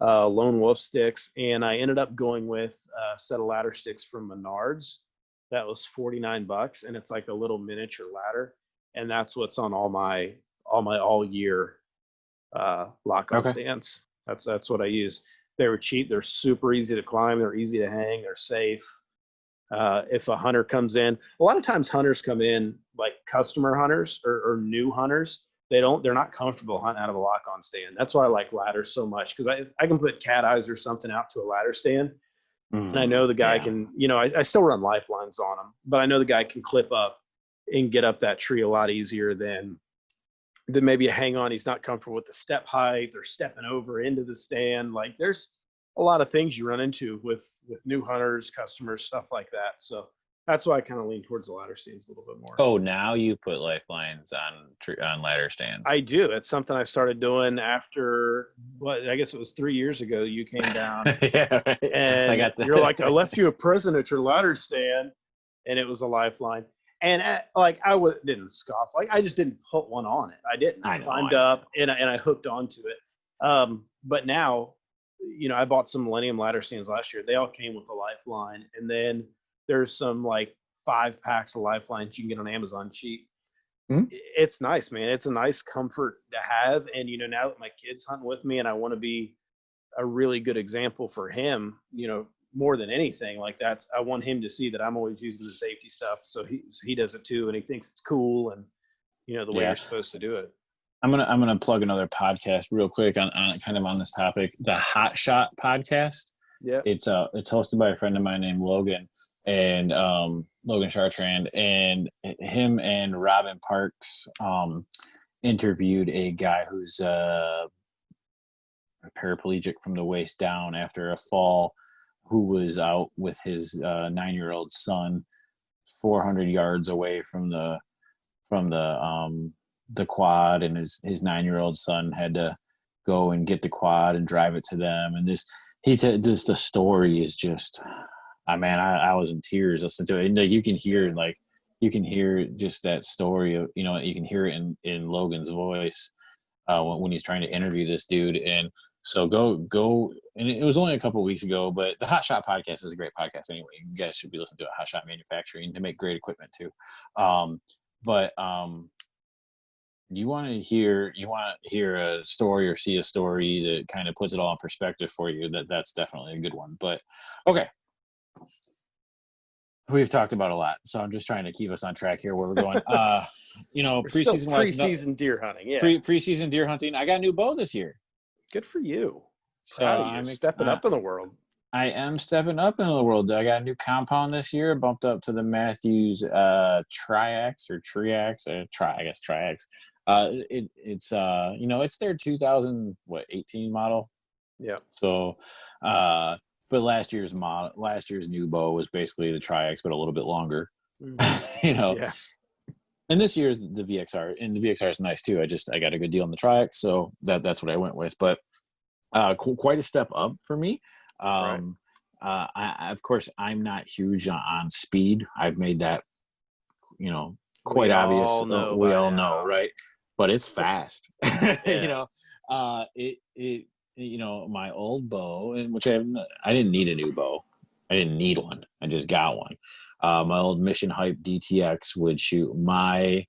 Lone Wolf sticks, and I ended up going with a set of ladder sticks from Menards. That was $49, and it's like a little miniature ladder, and that's what's on all year lock on Okay. stands. That's what I use. They were cheap. They're super easy to climb. They're easy to hang. They're safe. If a hunter comes in, a lot of times hunters come in like customer hunters or new hunters. They're not comfortable hunting out of a lock on stand. That's why I like ladders so much, because I can put cat eyes or something out to a ladder stand, and I know the guy can, I still run lifelines on them, but I know the guy can clip up and get up that tree a lot easier than maybe a hang on. He's not comfortable with the step height. They're stepping over into the stand. Like there's a lot of things you run into with new hunters, customers, stuff like that. So that's why I kind of lean towards the ladder stands a little bit more. Oh, now you put lifelines on ladder stands. I do. It's something I started doing after I guess it was 3 years ago. You came down Yeah, right. and you're like, I left you a present at your ladder stand, and it was a lifeline. And didn't scoff. Like I just didn't put one on it. I didn't. I climbed up and I hooked onto it. But now, I bought some Millennium ladder stands last year. They all came with a lifeline, and then there's some like 5 packs of lifelines you can get on Amazon cheap. Hmm? It's nice, man. It's a nice comfort to have. And now that my kid's hunting with me, and I want to be a really good example for him, more than anything, like I want him to see that I'm always using the safety stuff, so he does it too, and he thinks it's cool, and the way you're supposed to do it. I'm gonna plug another podcast real quick on kind of on this topic, the Hot Shot podcast. Yeah, it's hosted by a friend of mine named Logan, and Logan Chartrand, and him and Robin Parks interviewed a guy who's a paraplegic from the waist down after a fall, who was out with his 9-year-old son 400 yards away from the quad, and his 9-year-old son had to go and get the quad and drive it to them. And the story is just, I was in tears listening to it. And you can hear just that story of, you can hear it in Logan's voice when he's trying to interview this dude. And so go, and it was only a couple of weeks ago, but the Hot Shot podcast is a great podcast anyway. You guys should be listening to it. Hot Shot Manufacturing, to make great equipment too. You want to hear a story or see a story that kind of puts it all in perspective for you, that's definitely a good one. But okay, we've talked about a lot, so I'm just trying to keep us on track here where we're going. preseason deer hunting. Yeah, preseason deer hunting. I got a new bow this year. Good for you. So I'm stepping up in the world. I am stepping up in the world. I got a new compound this year. Bumped up to the Matthews Triax or Triax. I guess Triax. It's it's their 2018 model. Yeah. So, but last year's new bow was basically the Triax, but a little bit longer. Yeah. And this year's the VXR, and the VXR is nice too. I got a good deal on the Triax, so that's what I went with. But quite a step up for me. Right. Of course, I'm not huge on speed. I've made that, quite obvious. We all know, right? But it's fast. Yeah. My old bow, in which I didn't need a new bow. I didn't need one. I just got one. My old Mission Hype DTX would shoot my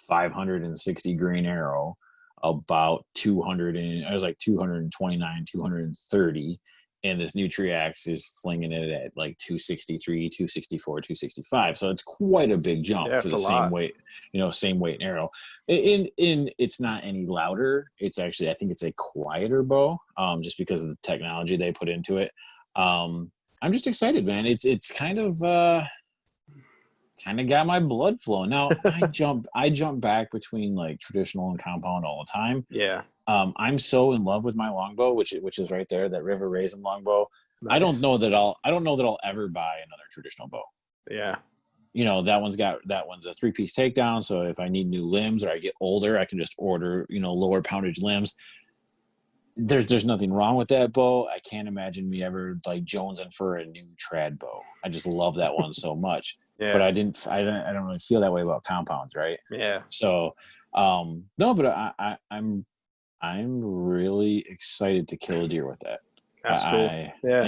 560 green arrow about 229, 230. And this new Triax is flinging it at like 263, 264, 265. So it's quite a big jump for the same weight, same weight arrow. In it's not any louder. It's actually, I think it's a quieter bow, just because of the technology they put into it. I'm just excited, man. It's kind of got my blood flowing. Now I jump back between like traditional and compound all the time. Yeah. I'm so in love with my longbow, which is right there, that River Raisin longbow. I don't Nice. know that I'll ever buy another traditional bow. Yeah. That one's a 3-piece takedown. So if I need new limbs or I get older, I can just order, lower poundage limbs. There's nothing wrong with that bow. I can't imagine me ever like jonesing for a new trad bow. I just love that one so much. But Yeah. I don't really feel that way about compounds, right? Yeah. So no, but I'm really excited to kill a deer with that. That's cool. Yeah.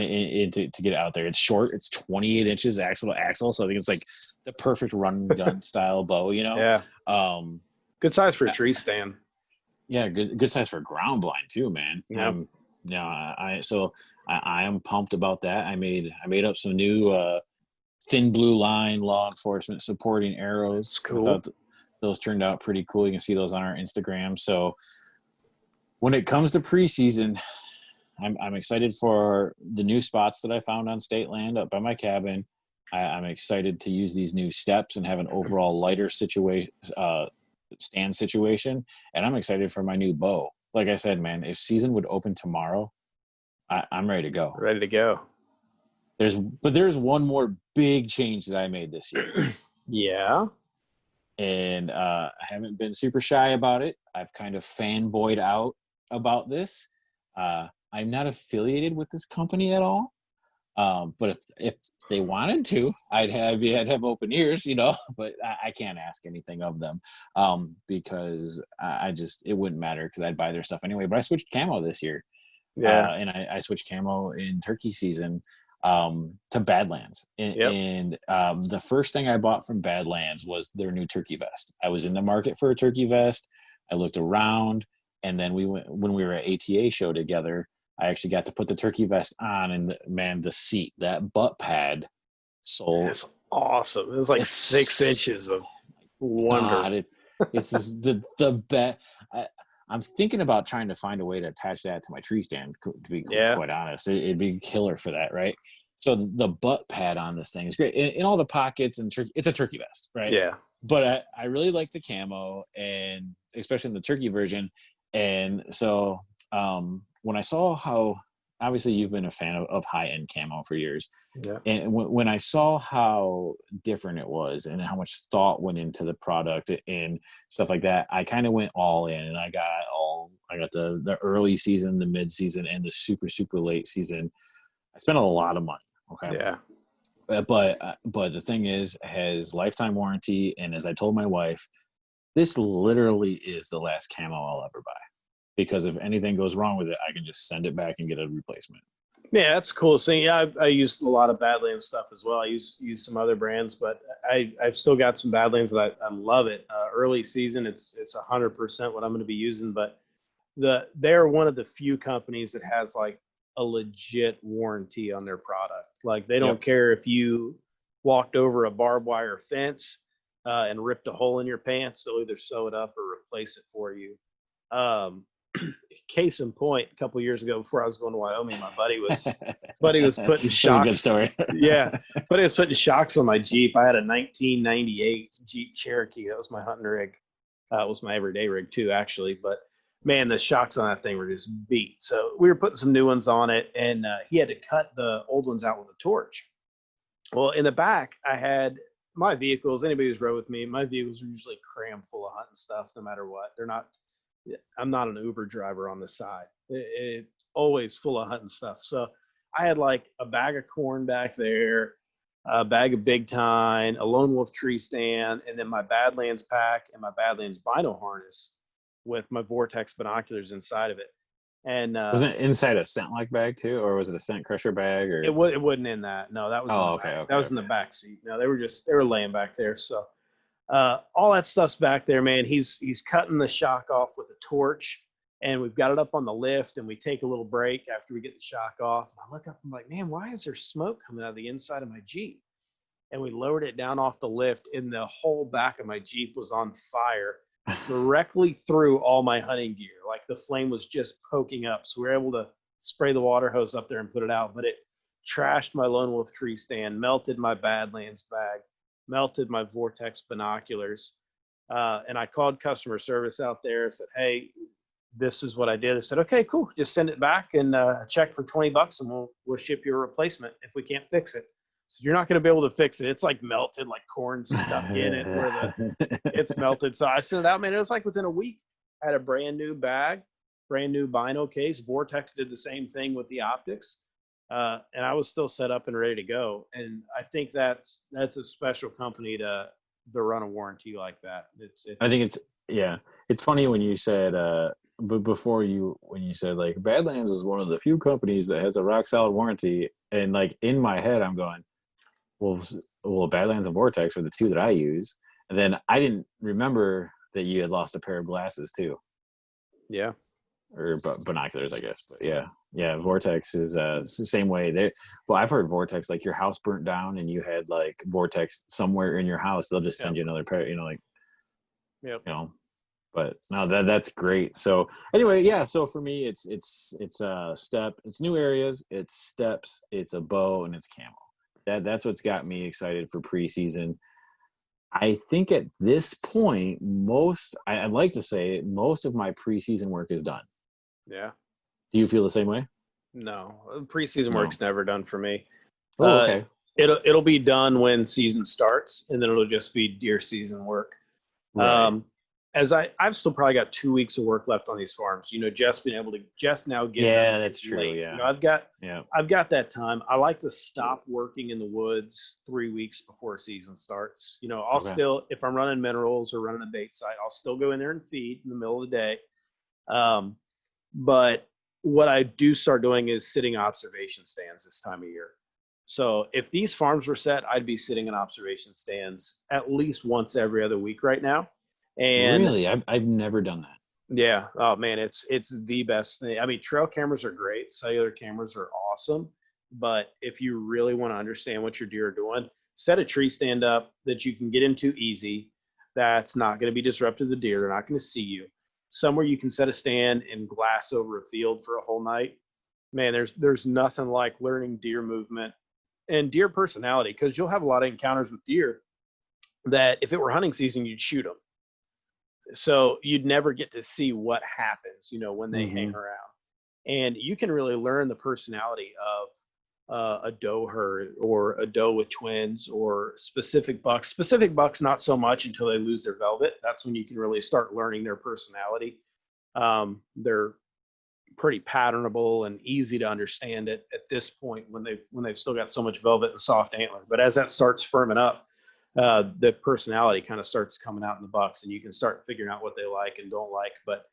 To get it out there. It's short. It's 28 inches axle to axle. So I think it's like the perfect run gun style bow, Yeah. Um, Good size for a tree stand. yeah, good size for ground blind too, man. Yep. I am pumped about that. I made up some new thin blue line law enforcement supporting arrows. That's cool. I thought those turned out pretty cool. You can see those on our Instagram. So when it comes to preseason, I'm excited for the new spots that I found on state land up by my cabin. I'm excited to use these new steps and have an overall lighter stand situation. And I'm excited for my new bow. Like I said, man, if season would open tomorrow, I'm ready to go. Ready to go. There's one more big change that I made this year. Yeah. And I haven't been super shy about it. I've kind of fanboyed out about this. I'm not affiliated with this company at all. But if they wanted to, I'd have open ears, but I can't ask anything of them, because it wouldn't matter because I'd buy their stuff anyway. But I switched camo this year. Yeah. And I switched camo in turkey season, to Badlands. And the first thing I bought from Badlands was their new turkey vest. I was in the market for a turkey vest. I looked around, and then when we were at ATA show together, I actually got to put the turkey vest on, and man, the seat, that butt pad sold. It's awesome. It was like 6 inches of wonder. It's just the best. I'm thinking about trying to find a way to attach that to my tree stand, to be quite honest. It'd be killer for that, right? So the butt pad on this thing is great. In all the pockets, and it's a turkey vest, right? Yeah. But I really like the camo, and especially in the turkey version. And so when I saw how, obviously you've been a fan of high-end camo for years. Yeah. And when I saw how different it was and how much thought went into the product and stuff like that, I kind of went all in, and I got the early season, the mid season, and the super, super late season. I spent a lot of money. Okay. Yeah. But the thing is, it has lifetime warranty. And as I told my wife, this literally is the last camo I'll ever buy, because if anything goes wrong with it, I can just send it back and get a replacement. Yeah, that's cool. Seeing, yeah, I used a lot of Badlands stuff as well. I use some other brands, but I've still got some Badlands that I love it. Early season, it's 100% what I'm going to be using. But they're one of the few companies that has like a legit warranty on their product. Like they don't care if you walked over a barbed wire fence and ripped a hole in your pants. They'll either sew it up or replace it for you. Case in point, a couple of years ago, before I was going to Wyoming, my buddy was putting shocks. That's a good story. Yeah, buddy was putting shocks on my Jeep. I had a 1998 Jeep Cherokee. That was my hunting rig. It was my everyday rig too, actually. But man, the shocks on that thing were just beat. So we were putting some new ones on it, and he had to cut the old ones out with a torch. Well, in the back, I had my vehicles. Anybody who's rode with me, my vehicles are usually crammed full of hunting stuff, no matter what. I'm not an Uber driver on the side. It's always full of hunting stuff. So I had like a bag of corn back there, a bag of Big Tine, a Lone Wolf tree stand, and then my Badlands pack and my Badlands bino harness with my Vortex binoculars inside of it. And wasn't it inside a scent like bag too, or was it a scent crusher bag? Or it wasn't in that. No, that was in the back seat. No, they were laying back there. So all that stuff's back there, man. He's cutting the shock off with a torch, and we've got it up on the lift, and we take a little break after we get the shock off. And I look up, I'm like, man, why is there smoke coming out of the inside of my Jeep? And we lowered it down off the lift, and the whole back of my Jeep was on fire directly through all my hunting gear. Like the flame was just poking up. So we were able to spray the water hose up there and put it out, but it trashed my Lone Wolf tree stand, melted my Badlands bag, melted my Vortex binoculars. And I called customer service out there and said, hey, this is what I did. I said, okay, cool. Just send it back and check for $20 and we'll ship you a replacement if we can't fix it. So you're not going to be able to fix it. It's like melted, like corn stuck in it where it's melted. So I sent it out, man. It was like within a week. I had a brand new bag, brand new Bino case. Vortex did the same thing with the optics. And I was still set up and ready to go. And I think that's a special company to run a warranty like that. I think it's funny when you said, but when you said like Badlands is one of the few companies that has a rock solid warranty, and like in my head I'm going, well, Badlands and Vortex are the two that I use, and then I didn't remember that you had lost a pair of glasses too. Yeah. Or binoculars, I guess. But yeah, Vortex is the same way. I've heard Vortex, like your house burnt down and you had like Vortex somewhere in your house, they'll just send you another pair, like, but no, that's great. So anyway, yeah. So for me, it's a step, it's new areas, it's steps, it's a bow, and it's camo. That's what's got me excited for preseason. I think at this point, I'd like to say most of my preseason work is done. Yeah. Do you feel the same way? No, preseason work's never done for me. Oh, okay. It'll be done when season starts, and then it'll just be deer season work. Right. As I've still probably got 2 weeks of work left on these farms. Just being able to now get. Yeah, that's true. Late. Yeah. I've got that time. I like to stop working in the woods 3 weeks before season starts. I'll still, if I'm running minerals or running a bait site, I'll still go in there and feed in the middle of the day. But what I do start doing is sitting observation stands this time of year. So if these farms were set, I'd be sitting in observation stands at least once every other week right now. And really, I've never done that. Yeah. Oh man, it's the best thing. I mean, trail cameras are great. Cellular cameras are awesome. But if you really want to understand what your deer are doing, set a tree stand up that you can get into easy. That's not going to be disruptive to the deer. They're not going to see you. Somewhere you can set a stand and glass over a field for a whole night. Man, there's nothing like learning deer movement and deer personality, because you'll have a lot of encounters with deer that if it were hunting season, you'd shoot them. So you'd never get to see what happens, when they hang around. And you can really learn the personality of a doe herd or a doe with twins or specific bucks. Specific bucks, not so much until they lose their velvet. That's when you can really start learning their personality. They're pretty patternable and easy to understand at this point when they've still got so much velvet and soft antler. But as that starts firming up, the personality kind of starts coming out in the bucks, and you can start figuring out what they like and don't like. But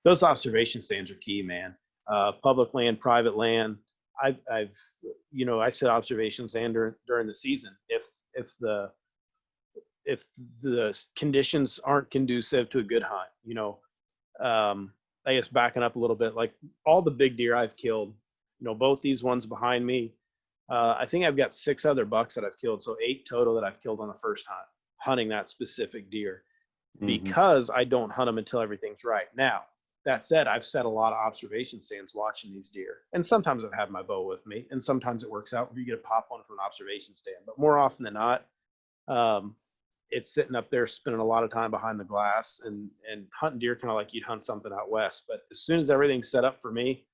those observation stands are key, man. Public land, private land. I set observation stand during the season. If the conditions aren't conducive to a good hunt, I guess backing up a little bit, like all the big deer I've killed, both these ones behind me, I think I've got 6 other bucks that I've killed. So 8 total that I've killed on the first hunt, hunting that specific deer, because I don't hunt them until everything's right. Now, that said, I've set a lot of observation stands watching these deer. And sometimes I've had my bow with me, and sometimes it works out where you get to pop one from an observation stand. But more often than not, it's sitting up there spending a lot of time behind the glass and hunting deer kind of like you'd hunt something out west. But as soon as everything's set up for me,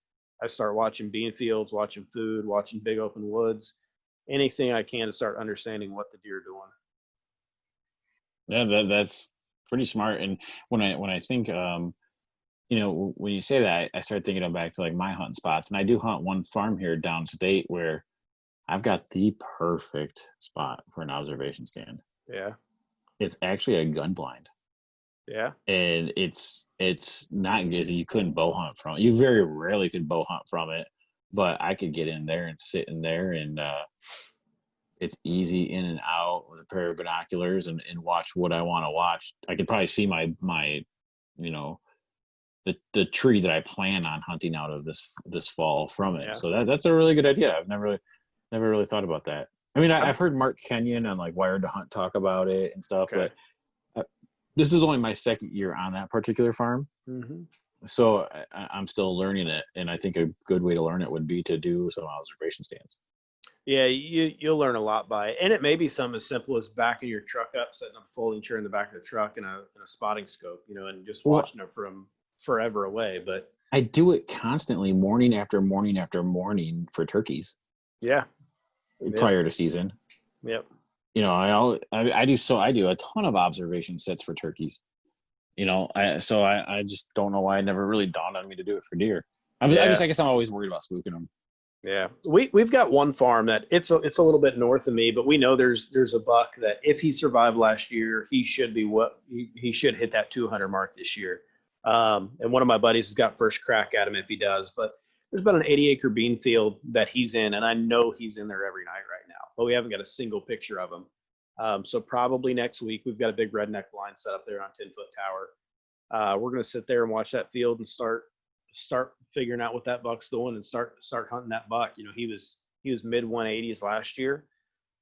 I start watching bean fields, watching food, watching big open woods, anything I can to start understanding what the deer are doing. Yeah, that's pretty smart. And when I think, when you say that, I start thinking back to like my hunting spots. And I do hunt one farm here downstate where I've got the perfect spot for an observation stand. Yeah. It's actually a gun blind. Yeah. And it's not good. You couldn't bow hunt from it. You very rarely could bow hunt from it, but I could get in there and sit in there, and it's easy in and out with a pair of binoculars and watch what I want to watch. I could probably see my the tree that I plan on hunting out of this fall from it. Yeah. So that's a really good idea. I've never really thought about that. I mean, I've heard Mark Kenyon on like Wired to Hunt talk about it and stuff, but this is only my second year on that particular farm. Mm-hmm. So I'm still learning it. And I think a good way to learn it would be to do some observation stands. Yeah, you'll learn a lot by it. And it may be something as simple as backing your truck up, setting up a folding chair in the back of the truck and a spotting scope, and just watching it from forever away, but I do it constantly, morning after morning after morning for turkeys yeah, prior to season. yep. You know, I do a ton of observation sets for turkeys. You know, I just don't know why it never really dawned on me to do it for deer. I guess I'm always worried about spooking them. Yeah, we've got one farm that it's a little bit north of me, but we know there's a buck that if he survived last year, he should be he should hit that 200 mark this year. And one of my buddies has got first crack at him if he does. But there's about an 80-acre bean field that he's in, and I know he's in there every night right now. But we haven't got a single picture of him. So probably next week we've got a big redneck blind set up there on 10-foot tower. We're gonna sit there and watch that field and start figuring out what that buck's doing and start hunting that buck. You know, he was mid 180s last year.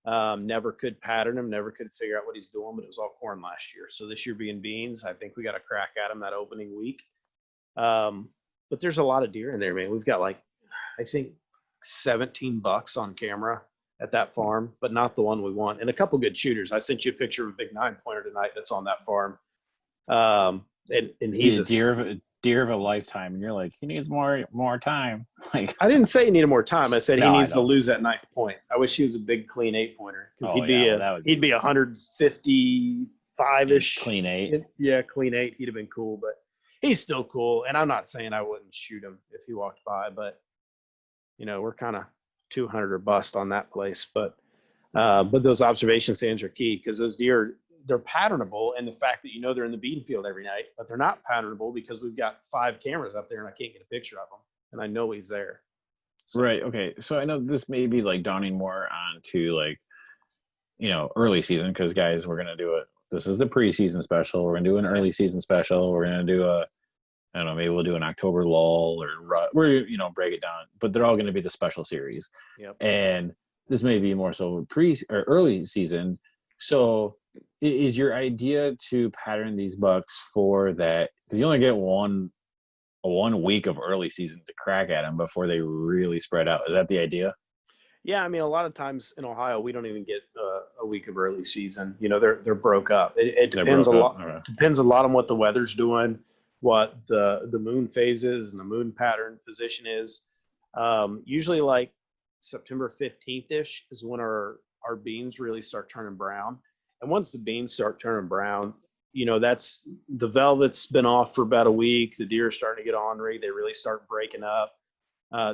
Never could pattern him, never could figure out what he's doing, but it was all corn last year. So this year being beans, I think we got a crack at him that opening week. But there's a lot of deer in there, man. We've got like, I think 17 bucks on camera at that farm, but not the one we want. And a couple good shooters. I sent you a picture of a big 9-pointer tonight that's on that farm. And he's a deer of a lifetime, and you're like, he needs more time. Like, I didn't say he needed more time. I said he needs to lose that 9th point. I wish he was a big clean 8-pointer because he'd be 155-ish. Clean 8. Yeah, clean 8. He'd have been cool, but he's still cool. And I'm not saying I wouldn't shoot him if he walked by, but you know, we're kind of 200 or bust on that place. But those observation stands are key because those deer, they're patternable, and the fact that they're in the bean field every night, but they're not patternable because we've got 5 cameras up there and I can't get a picture of him, and I know he's there. So. Right. Okay. So I know this may be like dawning more onto like, early season because guys, we're gonna do it. This is the preseason special. We're gonna do an early season special. We're gonna do I don't know, maybe we'll do an October lull or we're break it down, but they're all gonna be the special series. Yep. And this may be more so or early season. So is your idea to pattern these bucks for that? Because you only get one week of early season to crack at them before they really spread out. Is that the idea? Yeah, I mean, a lot of times in Ohio, we don't even get a week of early season. They're broke up. It depends a lot. Right. Depends a lot on what the weather's doing, what the moon phase is, and the moon pattern position is. Usually, like September 15th ish is when our beans really start turning brown. And once the beans start turning brown, that's the velvet's been off for about a week. The deer are starting to get ornery. They really start breaking up.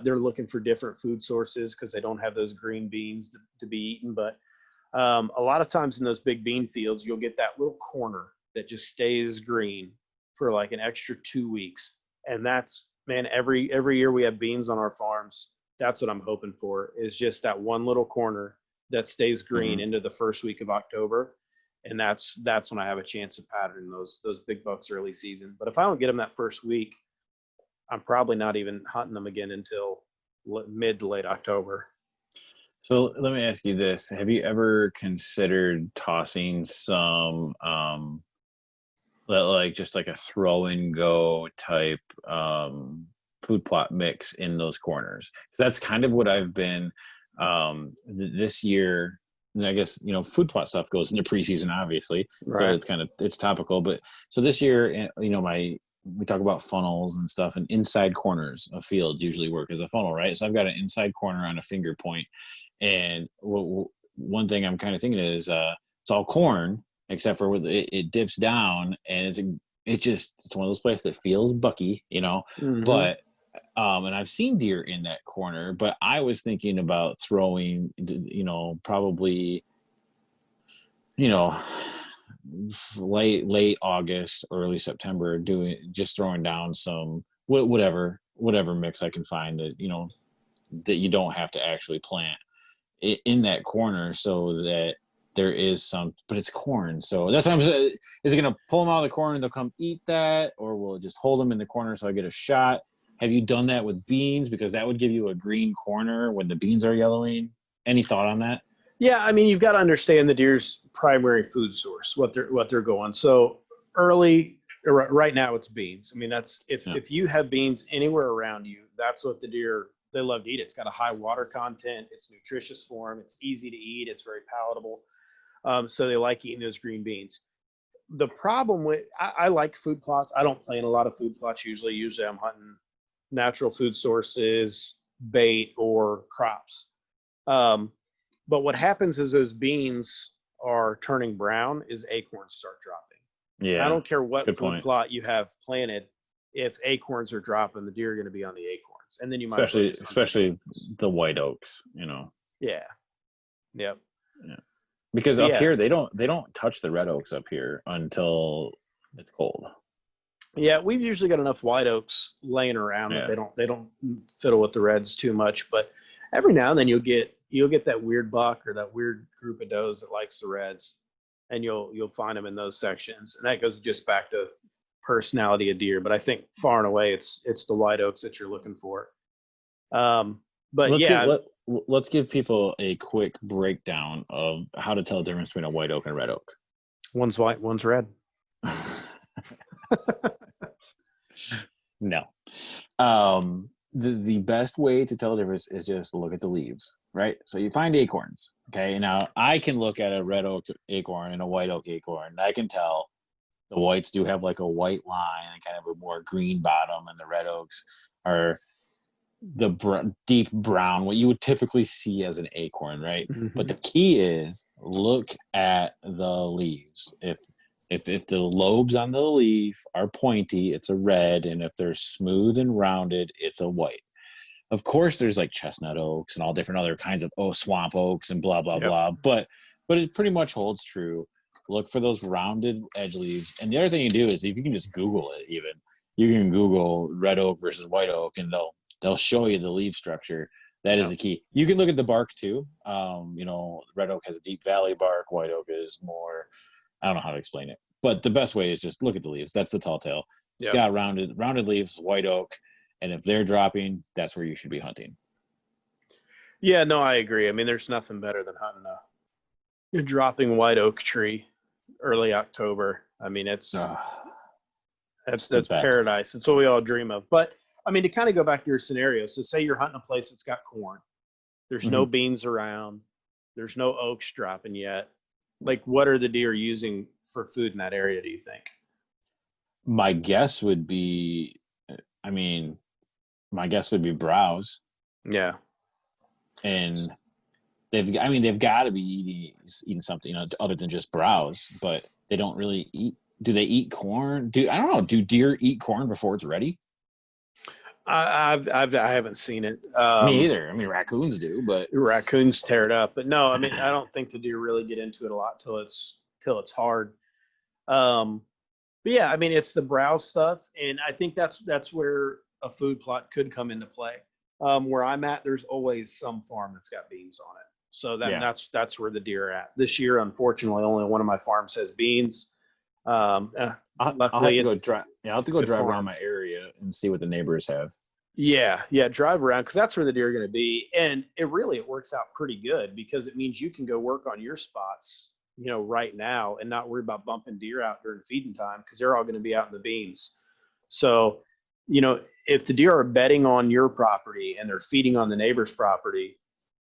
They're looking for different food sources because they don't have those green beans to be eaten. But a lot of times in those big bean fields, you'll get that little corner that just stays green for like an extra 2 weeks. And that's, man, every year we have beans on our farms. That's what I'm hoping for, is just that one little corner that stays green into the first week of October. And that's when I have a chance of patterning those big bucks early season. But if I don't get them that first week, I'm probably not even hunting them again until mid to late October. So let me ask you this. Have you ever considered tossing some, like just like a throw and go type food plot mix in those corners? Because that's kind of what I've been this year. I guess food plot stuff goes into preseason, obviously, right. So it's topical. But so this year, we talk about funnels and stuff, and inside corners of fields usually work as a funnel, right? So I've got an inside corner on a finger point, and one thing I'm kind of thinking is it's all corn except for it dips down, and it's one of those places that feels bucky, but. And I've seen deer in that corner, but I was thinking about throwing, probably, late August, early September, throwing down some whatever mix I can find that that you don't have to actually plant in that corner, so that there is some, but it's corn. So that's what I'm saying. Is it going to pull them out of the corner and they'll come eat that, or will it just hold them in the corner so I get a shot? Have you done that with beans? Because that would give you a green corner when the beans are yellowing. Any thought on that? Yeah, I mean, you've got to understand the deer's primary food source, what they're going. So early, right now, it's beans. I mean, that's if you have beans anywhere around you, that's what the deer, they love to eat. It's got a high water content. It's nutritious for them. It's easy to eat. It's very palatable. So they like eating those green beans. the problem with I like food plots. I don't play in a lot of food plots usually. Usually I'm hunting natural food sources, bait, or crops. Um, but what happens is those beans are turning brown is acorns start dropping. And I Yeah. don't care what Good food point. plot you have planted, if acorns are dropping, the deer are going to be on the acorns, and then you might as well Especially just hunt the especially beans. the white oaks, you know. Yeah, yep. Yeah. Because So up yeah, here they don't touch the red oaks up here until it's cold. yeah, we've usually got enough white oaks laying around that Yeah. they don't fiddle with the reds too much. But every now and then you'll get that weird buck or that weird group of does that likes the reds, and you'll find them in those sections. And that goes just back to personality of deer. But I think far and away it's the white oaks that you're looking for. But Let's yeah, let's give people a quick breakdown of how to tell the difference between a white oak and a red oak. one's white, one's red. No. The best way to tell the difference is just look at the leaves, right? So you find acorns. Okay. Now I can look at a red oak acorn and a white oak acorn, and I can tell the whites do have like a white line and kind of a more green bottom, and the red oaks are the deep brown, what you would typically see as an acorn, right? But the key is look at the leaves. If the lobes on the leaf are pointy, it's a red, and if they're smooth and rounded, it's a white. Of course, there's like chestnut oaks and all different other kinds of swamp oaks and blah blah Yep. blah. But it pretty much holds true. Look for those rounded edge leaves. And the other thing you do is if you can just Google it, even you can Google red oak versus white oak, and they'll show you the leaf structure. That is the key. You can look at the bark too. Red oak has a deep valley bark. White oak is more, I don't know how to explain it, but the best way is just look at the leaves. That's the tall tale. It's got rounded leaves, white oak, and if they're dropping, that's where you should be hunting. Yeah, no, I agree. I mean, there's nothing better than hunting a dropping white oak tree early October. I mean, that's the best. paradise. It's what we all dream of. But I mean, to kind of go back to your scenario, so say you're hunting a place that's got corn. There's no beans around. There's no oaks dropping yet. Like, what are the deer using for food in that area, do you think? My guess would be, browse, Yeah. and they've got to be eating something, other than just browse. But they don't really eat. Do they eat corn? I don't know. Do deer eat corn before it's ready? I haven't seen it. Me either. I mean, raccoons do, but Raccoons tear it up. But no, I mean, I don't think the deer really get into it a lot till it's hard. But yeah, I mean, it's the browse stuff, and I think that's where a food plot could come into play. Where I'm at, there's always some farm that's got beans on it, so that's where the deer are at. This year, unfortunately, only one of my farms has beans. I'll have Luckily, to go drive. Yeah, I'll have to go drive farm. around my area and see what the neighbors have. Yeah, drive around because that's where the deer are going to be, and it works out pretty good because it means you can go work on your spots, right now, and not worry about bumping deer out during feeding time because they're all going to be out in the beans. So, if the deer are bedding on your property and they're feeding on the neighbor's property,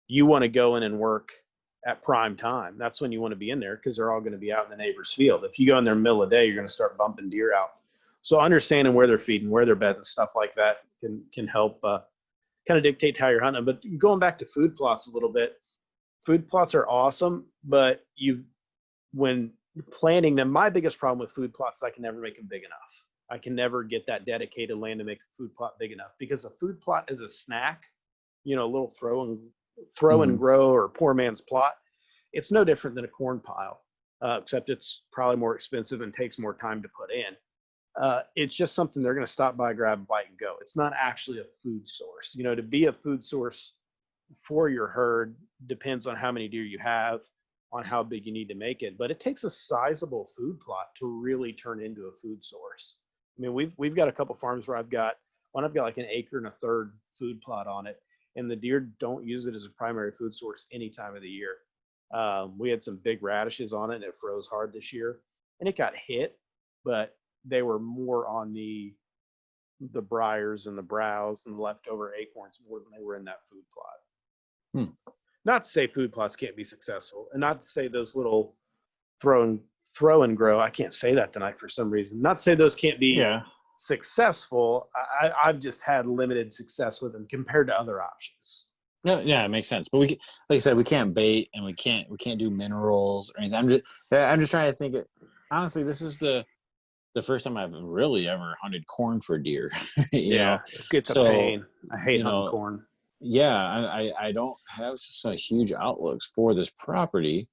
you want to go in and work at prime time. That's when you want to be in there because they're all going to be out in the neighbor's field. If you go in there in the middle of the day, you're going to start bumping deer out. So understanding where they're feeding, where they're bedding, stuff like that can help kind of dictate how you're hunting. But going back to food plots a little bit, food plots are awesome, but when planting them, my biggest problem with food plots is I can never make them big enough. I can never get that dedicated land to make a food plot big enough because a food plot is a snack, a little throw and grow or poor man's plot. It's no different than a corn pile, except it's probably more expensive and takes more time to put in. It's just something they're going to stop by, grab a bite, and go. It's not actually a food source. To be a food source for your herd depends on how many deer you have, on how big you need to make it. But it takes a sizable food plot to really turn into a food source. I mean, we've got a couple farms where I've got like an acre and a third food plot on it, and the deer don't use it as a primary food source any time of the year. We had some big radishes on it, and it froze hard this year, and it got hit, but they were more on the briars and the browse and the leftover acorns more than they were in that food plot. Not to say food plots can't be successful, and not to say those little throw throw and grow. I can't say that tonight for some reason. Not to say those can't be Yeah. successful. I've just had limited success with them compared to other options. No, yeah, it makes sense. But like I said, we can't bait and we can't do minerals or anything. I'm just trying to think. Honestly, this is the first time I've really ever hunted corn for deer. you know, it's a pain. I hate hunting corn. Yeah, I don't have such huge outlooks for this property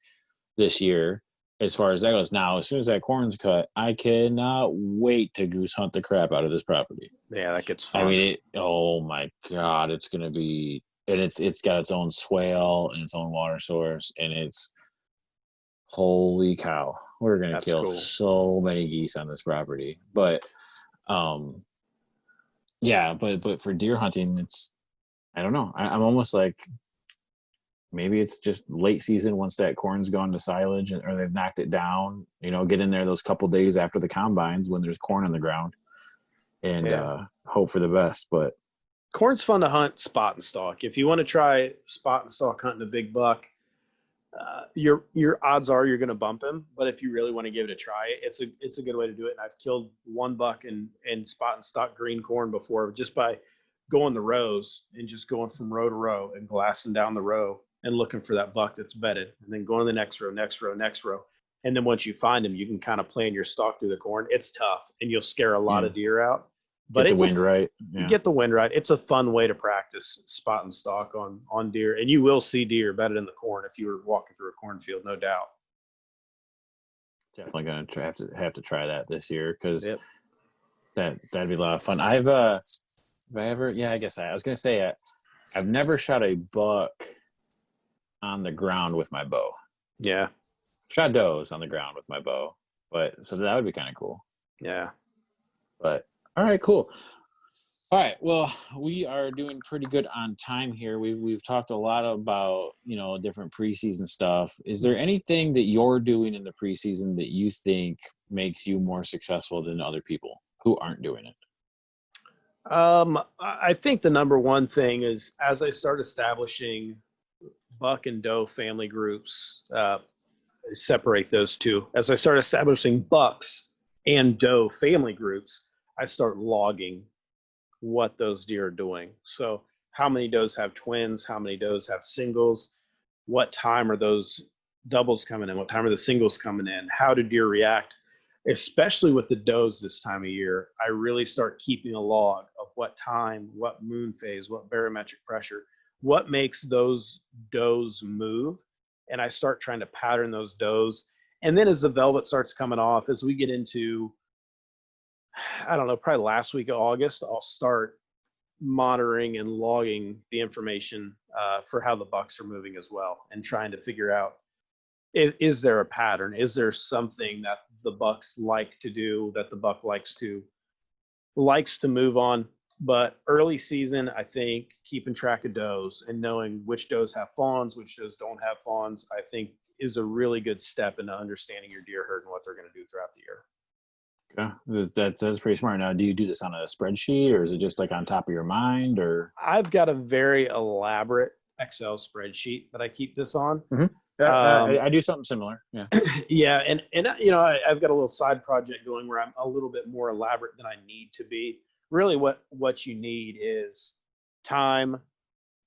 this year as far as that goes. Now, as soon as that corn's cut, I cannot wait to goose hunt the crap out of this property. Yeah, that gets fun. I mean, oh my God, it's gonna be, and it's got its own swale and its own water source, and it's holy cow, we're gonna kill so many geese on this property. But yeah, but for deer hunting, it's, I don't know. I'm almost like, maybe it's just late season once that corn's gone to silage or they've knocked it down, get in there those couple days after the combines when there's corn on the ground and hope for the best. But corn's fun to hunt spot and stalk. If you want to try spot and stalk hunting a big buck, your odds are you're going to bump him. But if you really want to give it a try, it's a good way to do it. And I've killed one buck in spot and stalk green corn before just by going the rows and just going from row to row and glassing down the row and looking for that buck that's bedded, and then going to the next row. And then once you find him, you can kind of plan your stalk through the corn. It's tough and you'll scare a lot of deer out, but get the wind right. Yeah. Get the wind right. It's a fun way to practice spot and stalk on deer, and you will see deer bedded in the corn if you were walking through a cornfield, no doubt. Definitely going to have to try that this year, because that'd be a lot of fun. I was going to say, I've never shot a buck on the ground with my bow. Yeah. Shot does on the ground with my bow, so that would be kind of cool. Yeah. But all right, cool. All right, well, we are doing pretty good on time here. We've talked a lot about, different preseason stuff. Is there anything that you're doing in the preseason that you think makes you more successful than other people who aren't doing it? I think the number one thing is, as I start establishing buck and doe family groups, separate those two. As I start establishing bucks and doe family groups, I start logging what those deer are doing. So how many does have twins? How many does have singles? What time are those doubles coming in? What time are the singles coming in? How do deer react? Especially with the does this time of year, I really start keeping a log of what time, what moon phase, what barometric pressure, what makes those does move. And I start trying to pattern those does. And then as the velvet starts coming off, as we get into, I don't know, probably last week of August, I'll start monitoring and logging the information for how the bucks are moving as well, and trying to figure out, is there a pattern? Is there something that the bucks like to do, that the buck likes to move on? But early season, I think keeping track of does and knowing which does have fawns, which does don't have fawns, I think is a really good step into understanding your deer herd and what they're going to do throughout the year. Yeah, that's pretty smart. Now, do you do this on a spreadsheet, or is it just like on top of your mind? Or I've got a very elaborate Excel spreadsheet that I keep this on. Mm-hmm. I do something similar. Yeah. Yeah. And I've got a little side project going where I'm a little bit more elaborate than I need to be. Really what you need is time,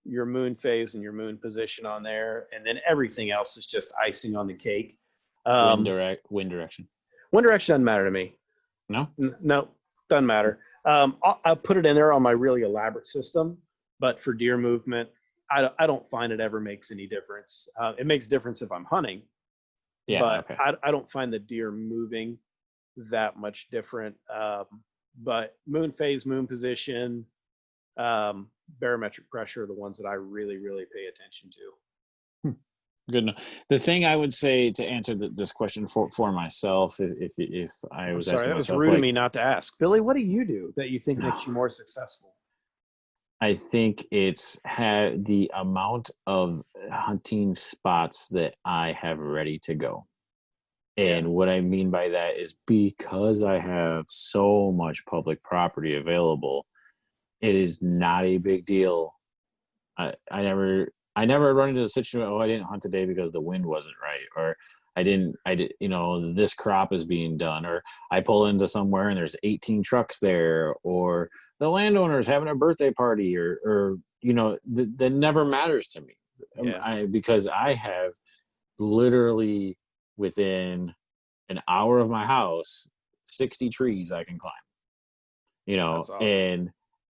your moon phase and your moon position on there. And then everything else is just icing on the cake. Wind direction. Wind direction doesn't matter to me. No? No, doesn't matter. I'll put it in there on my really elaborate system, but for deer movement, I don't find it ever makes any difference. It makes difference if I'm hunting, but okay. I don't find the deer moving that much different. But moon phase, moon position, barometric pressure are the ones that I really, really pay attention to. Good enough. The thing I would say to answer this question for myself, if I was asking that myself, was rude of me not to ask. Billy, what do you do that you think makes you more successful? I think it's had the amount of hunting spots that I have ready to go. And what I mean by that is, because I have so much public property available, it is not a big deal. I never run into the situation, I didn't hunt today because the wind wasn't right, or this crop is being done, or I pull into somewhere and there's 18 trucks there, or the landowner's having a birthday party, or that never matters to me. Yeah. Because I have literally within an hour of my house 60 trees I can climb, That's awesome. and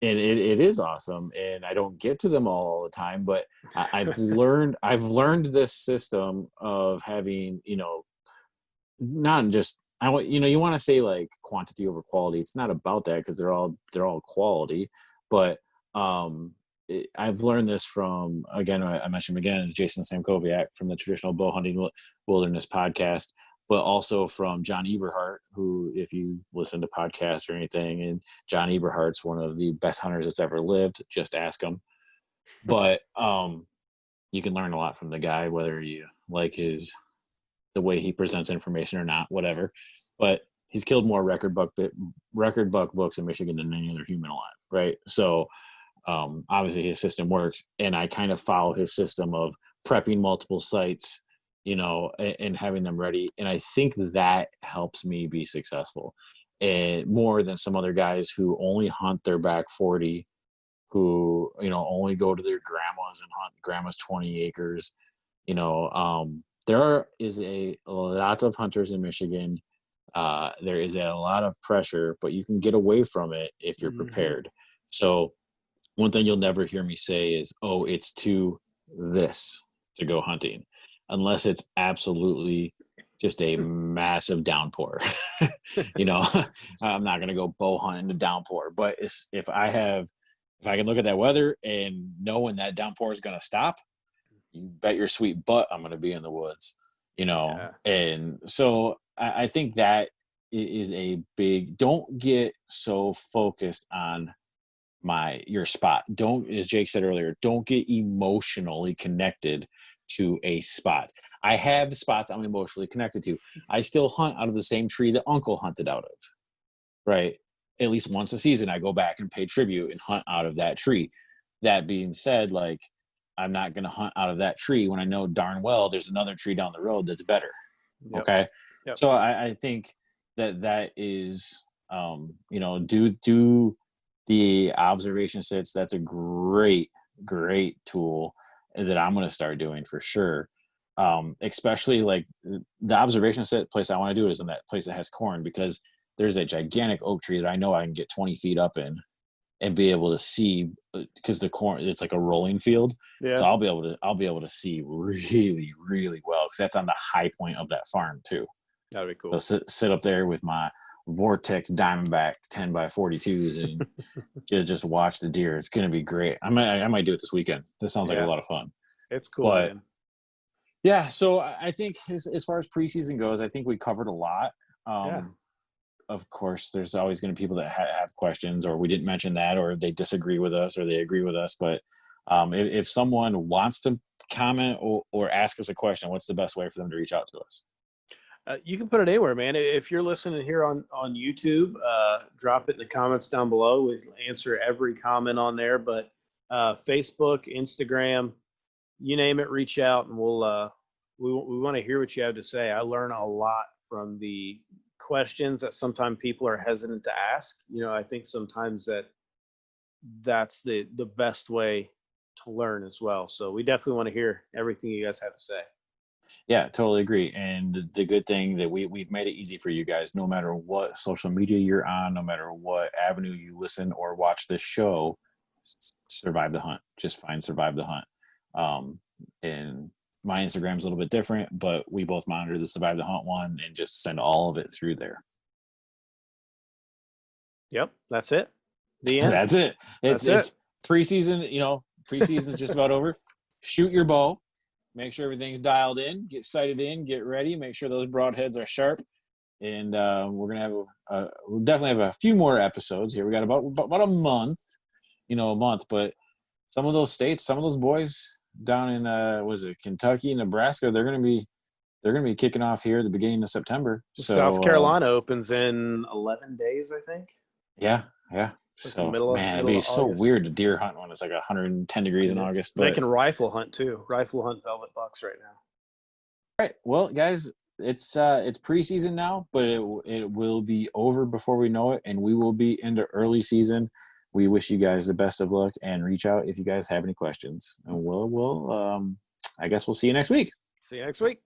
it is awesome, and I don't get to them all the time, but I've learned this system of having, not just, you want to say like quantity over quality. It's not about that, because they're all quality, but I've learned this from, again, I mentioned again, is Jason Samkoviak from the Traditional Bow Hunting Wilderness podcast, but also from John Eberhart, who, if you listen to podcasts or anything, and John Eberhart's one of the best hunters that's ever lived, just ask him. But you can learn a lot from the guy, whether you like the way he presents information or not, whatever. But he's killed more record buck books in Michigan than any other human alive, right? So obviously his system works, and I kind of follow his system of prepping multiple sites, and having them ready. And I think that helps me be successful, and more than some other guys who only hunt their back 40, who, only go to their grandma's and hunt grandma's 20 acres. There is a lot of hunters in Michigan. There is a lot of pressure, but you can get away from it if you're prepared. So one thing you'll never hear me say is, oh, it's too this to go hunting, unless it's absolutely just a massive downpour. I'm not going to go bow hunt in the downpour, but if I can look at that weather and know when that downpour is going to stop, you bet your sweet butt I'm going to be in the woods, Yeah. And so I think that is a big, don't get so focused on your spot. Don't, as Jake said earlier, don't get emotionally connected to a spot. I have spots I'm emotionally connected to. I still hunt out of the same tree that Uncle hunted out of, right? At least once a season, I go back and pay tribute and hunt out of that tree. That being said, like, I'm not going to hunt out of that tree when I know darn well there's another tree down the road that's better. Yep. Okay. Yep. So I think that is, do the observation sits. That's a great tool that I'm going to start doing for sure. Especially like the observation sit place I want to do is in that place that has corn, because there's a gigantic oak tree that I know I can get 20 feet up in and be able to see, because the corn, it's like a rolling field. Yeah. So I'll be able to see really, really well, because that's on the high point of that farm too. That'd be cool. So sit up there with my Vortex Diamondback 10x42s and just watch the deer. It's gonna be great. I might do it this weekend. This sounds like a lot of fun. It's cool, man. Yeah, so I think as far as preseason goes, I think we covered a lot. Of course, there's always going to be people that have questions, or we didn't mention that, or they disagree with us, or they agree with us. But if someone wants to comment or ask us a question, what's the best way for them to reach out to us? You can put it anywhere, man. If you're listening here on YouTube, drop it in the comments down below. We answer every comment on there. But Facebook, Instagram, you name it, reach out, and we want to hear what you have to say. I learn a lot from the questions that sometimes people are hesitant to ask. I think sometimes that's the best way to learn as well. So we definitely want to hear everything you guys have to say. Yeah, totally agree. And the good thing that we've made it easy for you guys, no matter what social media you're on, no matter what avenue you listen or watch this show, Survive the Hunt. Just find Survive the Hunt. And my Instagram's a little bit different, but we both monitor the Survive the Hunt one and just send all of it through there. Yep, that's it. The end. That's it. It's preseason. Preseason is just about over. Shoot your bow. Make sure everything's dialed in. Get sighted in. Get ready. Make sure those broadheads are sharp. And we're gonna we'll definitely have a few more episodes here. We got about a month, But some of those states, some of those boys down in Kentucky, Nebraska, they're gonna be kicking off here at the beginning of September. So South Carolina opens in 11 days, I think. Yeah. So it'd be so weird to deer hunt when it's like 110 degrees in August. But they can rifle hunt too. Rifle hunt velvet bucks right now. All right. Well, guys, it's preseason now, but it will be over before we know it, and we will be into early season. We wish you guys the best of luck, and reach out if you guys have any questions. And I guess we'll see you next week. See you next week.